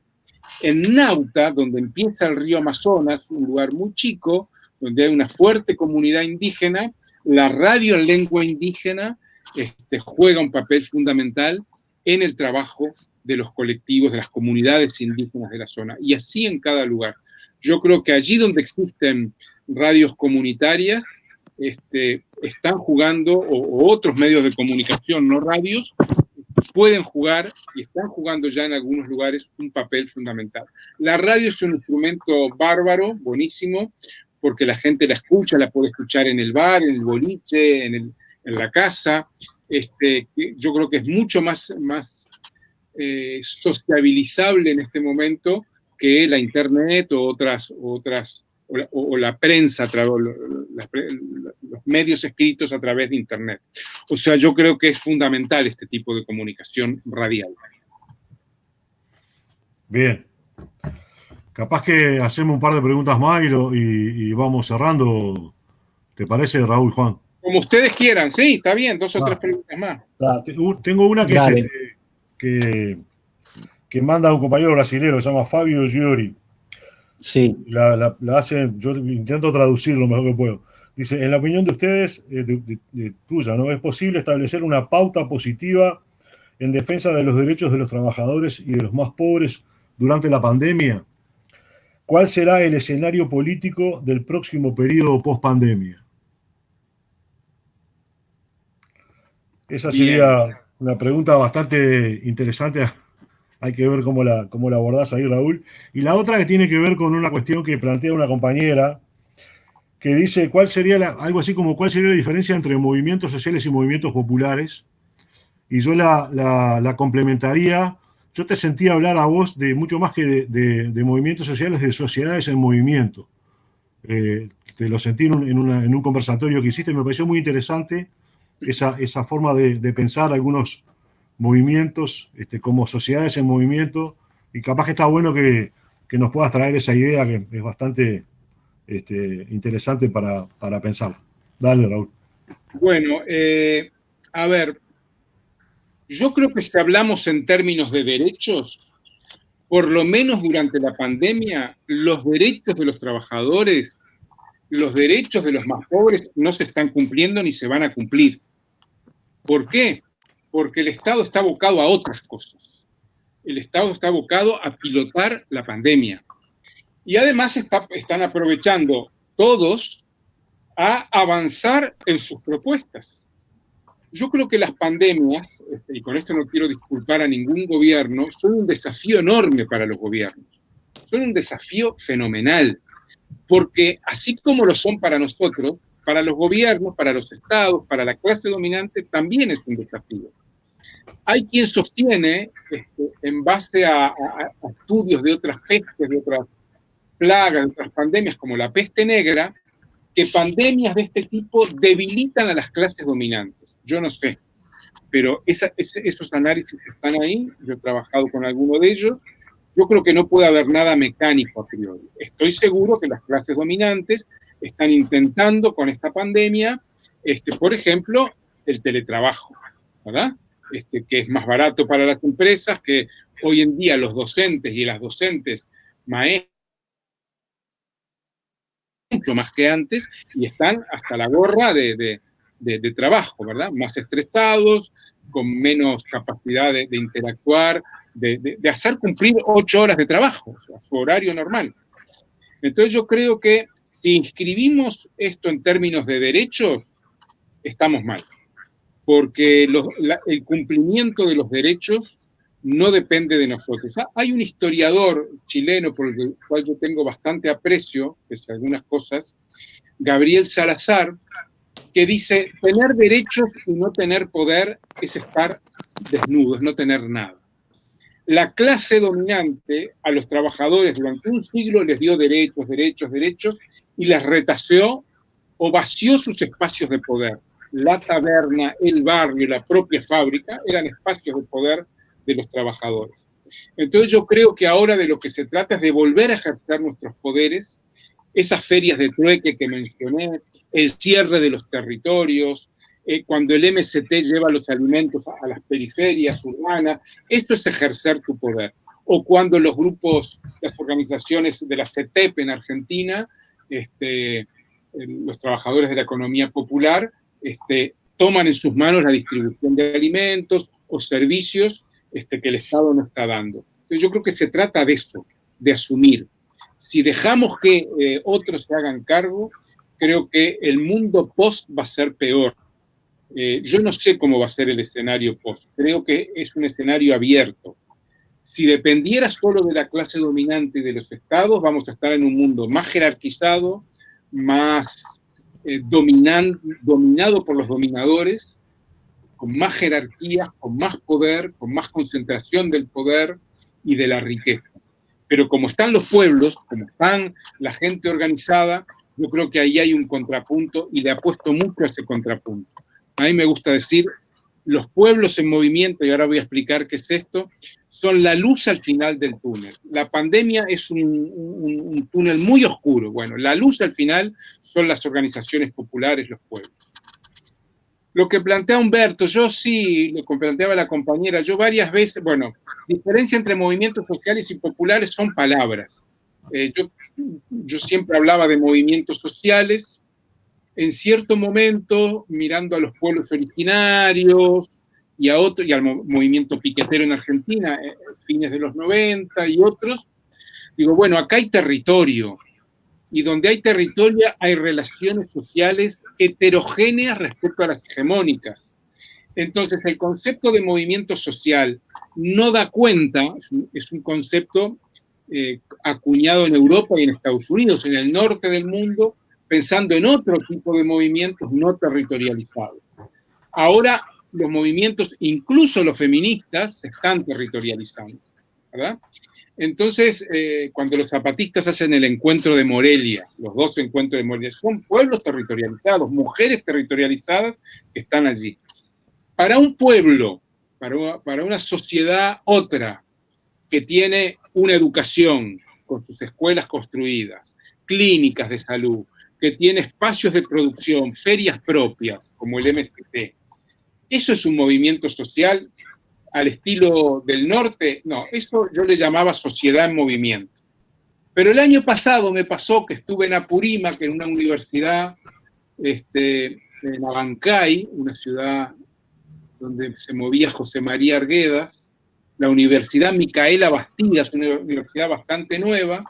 En Nauta, donde empieza el río Amazonas, un lugar muy chico, donde hay una fuerte comunidad indígena, la radio en lengua indígena juega un papel fundamental en el trabajo de los colectivos, de las comunidades indígenas de la zona, y así en cada lugar. Yo creo que allí donde existen radios comunitarias, están jugando, o otros medios de comunicación, no radios, pueden jugar y están jugando ya en algunos lugares un papel fundamental. La radio es un instrumento bárbaro, buenísimo, porque la gente la escucha, la puede escuchar en el bar, en el boliche, en la casa. Yo creo que es mucho más sociabilizable en este momento que la internet o otras o la prensa, los medios escritos a través de Internet. O sea, yo creo que es fundamental este tipo de comunicación radial. Bien. Capaz que hacemos un par de preguntas más y vamos cerrando. ¿Te parece, Raúl, Juan? Como ustedes quieran, sí, está bien, 2 o 3 preguntas más. Tengo una que manda un compañero brasileño que se llama Fabio Giori. Sí. La hace, yo intento traducir lo mejor que puedo. Dice, en la opinión de ustedes, tuya, ¿no? ¿Es posible establecer una pauta positiva en defensa de los derechos de los trabajadores y de los más pobres durante la pandemia? ¿Cuál será el escenario político del próximo periodo post-pandemia? Esa sería una pregunta bastante interesante. Hay que ver cómo la abordás ahí, Raúl. Y la otra que tiene que ver con una cuestión que plantea una compañera que dice cuál sería algo así como cuál sería la diferencia entre movimientos sociales y movimientos populares. Y yo la complementaría. Yo te sentí hablar a vos de mucho más que de movimientos sociales, de sociedades en movimiento. Te lo sentí en un conversatorio que hiciste, me pareció muy interesante esa forma de pensar algunos movimientos como sociedades en movimiento, y capaz que está bueno que nos puedas traer esa idea que es bastante interesante para pensar. Dale, Raúl. Bueno, a ver, yo creo que si hablamos en términos de derechos, por lo menos durante la pandemia, los derechos de los trabajadores, los derechos de los más pobres no se están cumpliendo ni se van a cumplir. ¿Por qué? Porque el Estado está abocado a otras cosas. El Estado está abocado a pilotar la pandemia. Y además están aprovechando todos a avanzar en sus propuestas. Yo creo que las pandemias, y con esto no quiero disculpar a ningún gobierno, son un desafío enorme para los gobiernos. Son un desafío fenomenal. Porque así como lo son para nosotros, para los gobiernos, para los estados, para la clase dominante, también es un desafío. Hay quien sostiene, en base a estudios de otras pestes, de otras plagas, de otras pandemias, como la peste negra, que pandemias de este tipo debilitan a las clases dominantes. Yo no sé, pero esos análisis están ahí, yo he trabajado con alguno de ellos. Yo creo que no puede haber nada mecánico a priori. Estoy seguro que las clases dominantes están intentando con esta pandemia, por ejemplo, el teletrabajo, ¿verdad? Que es más barato para las empresas, que hoy en día los docentes y las docentes maestros mucho más que antes y están hasta la gorra de trabajo, ¿verdad? Más estresados, con menos capacidad de interactuar, de hacer cumplir 8 horas de trabajo, o sea, su horario normal. Entonces yo creo que si inscribimos esto en términos de derechos, estamos mal, porque el cumplimiento de los derechos no depende de nosotros. Hay un historiador chileno por el cual yo tengo bastante aprecio, pese a algunas cosas, Gabriel Salazar, que dice, tener derechos y no tener poder es estar desnudo, es no tener nada. La clase dominante a los trabajadores durante un siglo les dio derechos, derechos, derechos, y les retaseó o vació sus espacios de poder. La taberna, el barrio, la propia fábrica eran espacios de poder de los trabajadores. Entonces yo creo que ahora de lo que se trata es de volver a ejercer nuestros poderes, esas ferias de trueque que mencioné, el cierre de los territorios, cuando el MST lleva los alimentos a las periferias urbanas, esto es ejercer tu poder. O cuando los grupos, las organizaciones de la CETEP en Argentina, los trabajadores de la economía popular, toman en sus manos la distribución de alimentos o servicios que el Estado no está dando. Entonces yo creo que se trata de eso, de asumir. Si dejamos que otros se hagan cargo, creo que el mundo post va a ser peor. Yo no sé cómo va a ser el escenario post. Creo que es un escenario abierto. Si dependiera solo de la clase dominante y de los estados, vamos a estar en un mundo más jerarquizado, más dominado por los dominadores, con más jerarquías, con más poder, con más concentración del poder y de la riqueza. Pero como están los pueblos, como están la gente organizada, yo creo que ahí hay un contrapunto y le apuesto mucho a ese contrapunto. A mí me gusta decir, los pueblos en movimiento, y ahora voy a explicar qué es esto, son la luz al final del túnel. La pandemia es un túnel muy oscuro. Bueno, la luz al final son las organizaciones populares, los pueblos. Lo que plantea Humberto, yo sí, lo que planteaba la compañera, yo varias veces, bueno, diferencia entre movimientos sociales y populares son palabras. Yo siempre hablaba de movimientos sociales, en cierto momento, mirando a los pueblos originarios y al movimiento piquetero en Argentina, fines de los 90 y otros, digo, bueno, acá hay territorio, y donde hay territorio hay relaciones sociales heterogéneas respecto a las hegemónicas. Entonces, el concepto de movimiento social no da cuenta, es un concepto acuñado en Europa y en Estados Unidos, en el norte del mundo, pensando en otro tipo de movimientos no territorializados. Ahora, los movimientos, incluso los feministas, se están territorializando, ¿verdad? Entonces, cuando los zapatistas hacen el encuentro de Morelia, los 2 encuentros de Morelia, son pueblos territorializados, mujeres territorializadas que están allí. Para un pueblo, para una sociedad otra, que tiene una educación con sus escuelas construidas, clínicas de salud, que tiene espacios de producción, ferias propias, como el MST, ¿eso es un movimiento social al estilo del norte? No, eso yo le llamaba sociedad en movimiento. Pero el año pasado me pasó que estuve en Apurímac, en una universidad, en Abancay, una ciudad donde se movía José María Arguedas, la Universidad Micaela Bastidas, una universidad bastante nueva,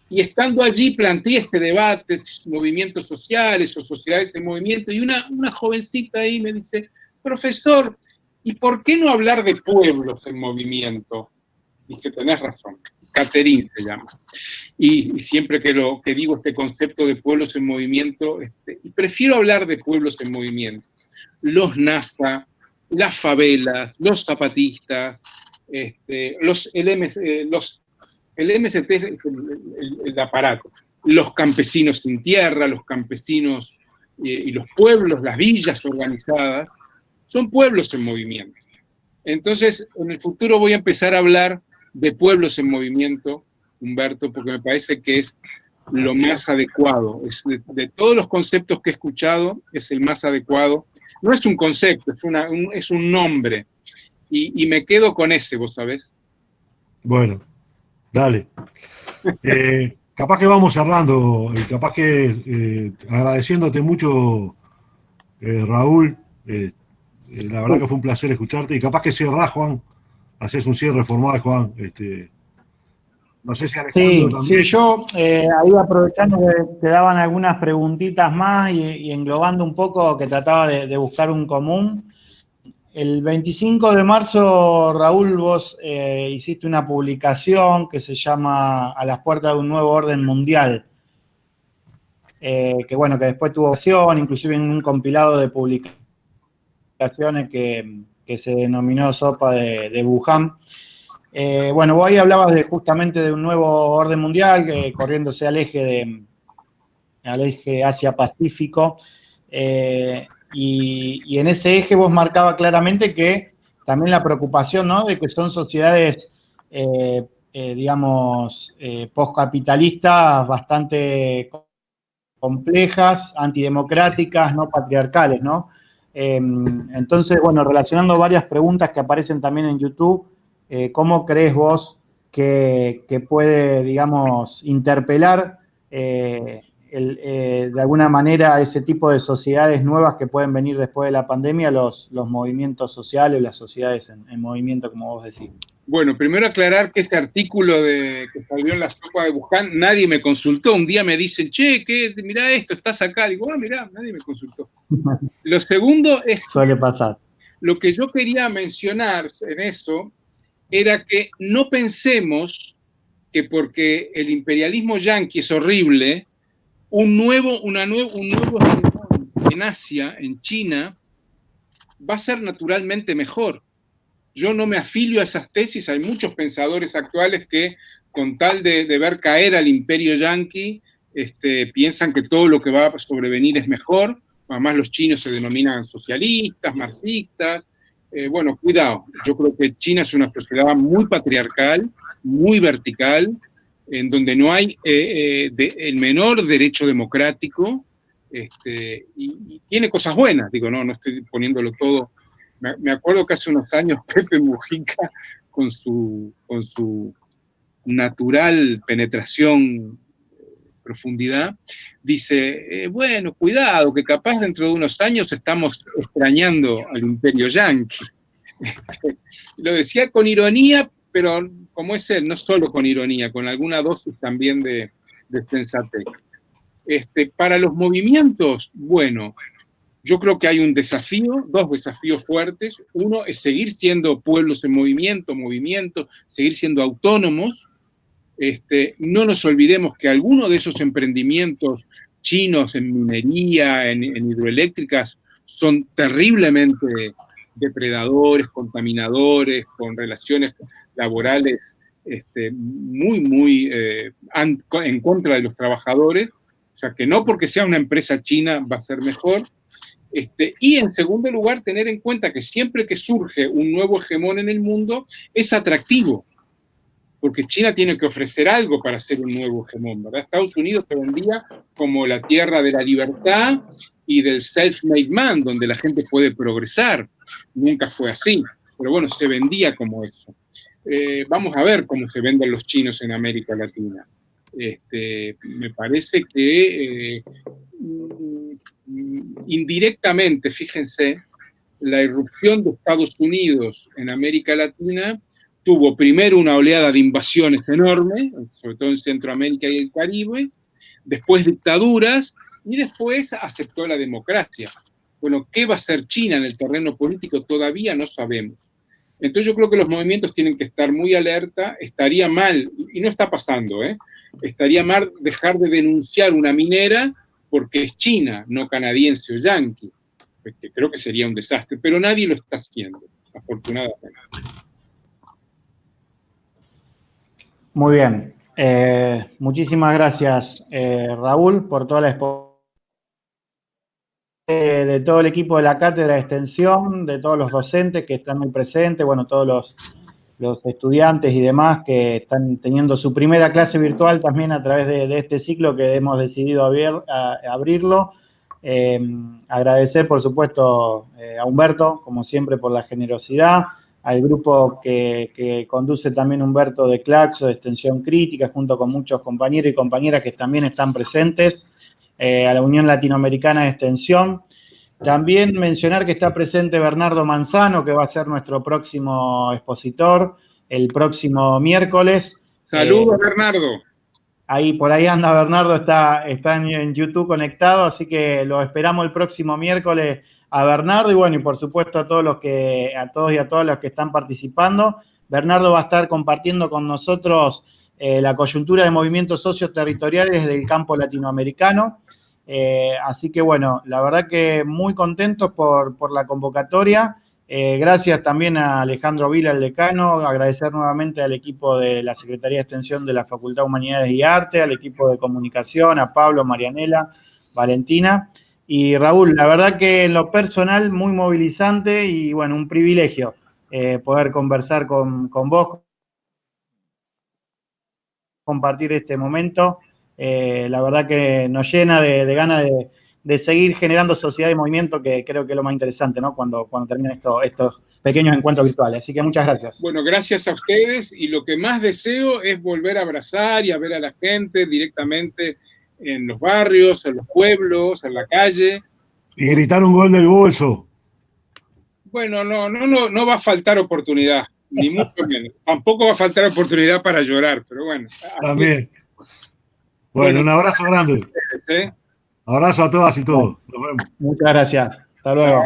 y estando allí planteé este debate, movimientos sociales o sociedades en movimiento, y una jovencita ahí me dice, profesor, ¿y por qué no hablar de pueblos en movimiento? Dije, tenés razón, Caterín se llama. Y siempre que digo este concepto de pueblos en movimiento, y prefiero hablar de pueblos en movimiento. Los NASA, las favelas, los zapatistas, el MST es el aparato, los campesinos sin tierra, los campesinos y los pueblos, las villas organizadas, son pueblos en movimiento. Entonces, en el futuro voy a empezar a hablar de pueblos en movimiento, Humberto, porque me parece que es lo más adecuado. De todos los conceptos que he escuchado, es el más adecuado. No es un concepto, es un nombre. Y me quedo con ese, vos sabés. Bueno, dale. Capaz que vamos cerrando, y capaz que agradeciéndote mucho, Raúl. La verdad que fue un placer escucharte, y capaz que cerrás, Juan, haces un cierre formal, Juan. No sé si Alejandro también. Sí, yo ahí aprovechando que te daban algunas preguntitas más y englobando un poco, que trataba de buscar un común. El 25 de marzo, Raúl, vos hiciste una publicación que se llama A las puertas de un nuevo orden mundial, que bueno, que después tuvo acción, inclusive en un compilado de publicaciones que se denominó Sopa de Wuhan. Bueno, vos ahí hablabas justamente de un nuevo orden mundial, corriéndose al eje Asia-Pacífico, y en ese eje vos marcabas claramente que también la preocupación, ¿no?, de que son sociedades, digamos, postcapitalistas bastante complejas, antidemocráticas, no patriarcales, ¿no? Entonces, bueno, relacionando varias preguntas que aparecen también en YouTube, ¿cómo crees vos que puede, digamos, interpelar de alguna manera ese tipo de sociedades nuevas que pueden venir después de la pandemia, los movimientos sociales, las sociedades en movimiento, como vos decís? Bueno, primero aclarar que este artículo que salió en la Sopa de Wuhan, nadie me consultó. Un día me dicen, che, mirá esto, estás acá. Digo, mirá, nadie me consultó. Lo segundo es... Suele pasar. Lo que yo quería mencionar en eso era que no pensemos que porque el imperialismo yanqui es horrible, un nuevo en Asia, en China, va a ser naturalmente mejor. Yo no me afilio a esas tesis. Hay muchos pensadores actuales que con tal de ver caer al imperio yanqui, piensan que todo lo que va a sobrevenir es mejor. Además, los chinos se denominan socialistas, marxistas. Bueno, cuidado. Yo creo que China es una sociedad muy patriarcal, muy vertical, en donde no hay el menor derecho democrático, y tiene cosas buenas. Digo, no estoy poniéndolo todo. Me acuerdo que hace unos años Pepe Mujica, con su natural penetración, profundidad, dice, bueno, cuidado, que capaz dentro de unos años estamos extrañando al imperio yanqui. Lo decía con ironía, pero como es él, no solo con ironía, con alguna dosis también de sensatez. Para los movimientos, bueno, yo creo que hay un desafío, dos desafíos fuertes. Uno es seguir siendo pueblos en movimiento, seguir siendo autónomos. No nos olvidemos que algunos de esos emprendimientos chinos en minería, en hidroeléctricas, son terriblemente depredadores, contaminadores, con relaciones laborales muy en contra de los trabajadores. O sea, que no porque sea una empresa china va a ser mejor. Y en segundo lugar, tener en cuenta que siempre que surge un nuevo hegemón en el mundo, es atractivo, porque China tiene que ofrecer algo para ser un nuevo hegemón, ¿verdad? Estados Unidos se vendía como la tierra de la libertad y del self-made man, donde la gente puede progresar. Nunca fue así, pero bueno, se vendía como eso. Vamos a ver cómo se venden los chinos en América Latina. Me parece que indirectamente, fíjense, la irrupción de Estados Unidos en América Latina tuvo primero una oleada de invasiones enorme, sobre todo en Centroamérica y el Caribe, después dictaduras, y después aceptó la democracia. Bueno, ¿qué va a hacer China en el terreno político? Todavía no sabemos. Entonces yo creo que los movimientos tienen que estar muy alerta. Estaría mal, y no está pasando, estaría mal dejar de denunciar una minera porque es china, no canadiense o yanqui, que creo que sería un desastre, pero nadie lo está haciendo, afortunadamente. Muy bien. Muchísimas gracias, Raúl, por toda la exposición de todo el equipo de la Cátedra de Extensión, de todos los docentes que están muy presentes, bueno, todos los estudiantes y demás que están teniendo su primera clase virtual también a través de este ciclo que hemos decidido abrirlo. Agradecer, por supuesto, a Humberto, como siempre, por la generosidad, al grupo que conduce también Humberto de Claxo, de Extensión Crítica, junto con muchos compañeros y compañeras que también están presentes, a la Unión Latinoamericana de Extensión. También mencionar que está presente Bernardo Manzano, que va a ser nuestro próximo expositor el próximo miércoles. Saludos, Bernardo. Por ahí anda Bernardo, está en YouTube conectado, así que lo esperamos el próximo miércoles a Bernardo y bueno, y por supuesto a todos y a todas los que están participando. Bernardo va a estar compartiendo con nosotros la coyuntura de movimientos socioterritoriales del campo latinoamericano. Así que bueno, la verdad que muy contentos por la convocatoria. Gracias también a Alejandro Vila, el decano, agradecer nuevamente al equipo de la Secretaría de Extensión de la Facultad de Humanidades y Arte, al equipo de comunicación, a Pablo, Marianela, Valentina y Raúl. La verdad que en lo personal muy movilizante y bueno, un privilegio poder conversar con vos, compartir este momento. La verdad que nos llena de ganas de seguir generando sociedad y movimiento, que creo que es lo más interesante, ¿no? Cuando terminan estos pequeños encuentros virtuales. Así que muchas gracias. Bueno, gracias a ustedes y lo que más deseo es volver a abrazar y a ver a la gente directamente en los barrios, en los pueblos, en la calle. Y gritar un gol del bolso. Bueno, no va a faltar oportunidad, ni mucho menos. Tampoco va a faltar oportunidad para llorar, pero bueno. También. Bueno, un abrazo grande. Abrazo a todas y todos. Nos vemos. Muchas gracias. Hasta luego.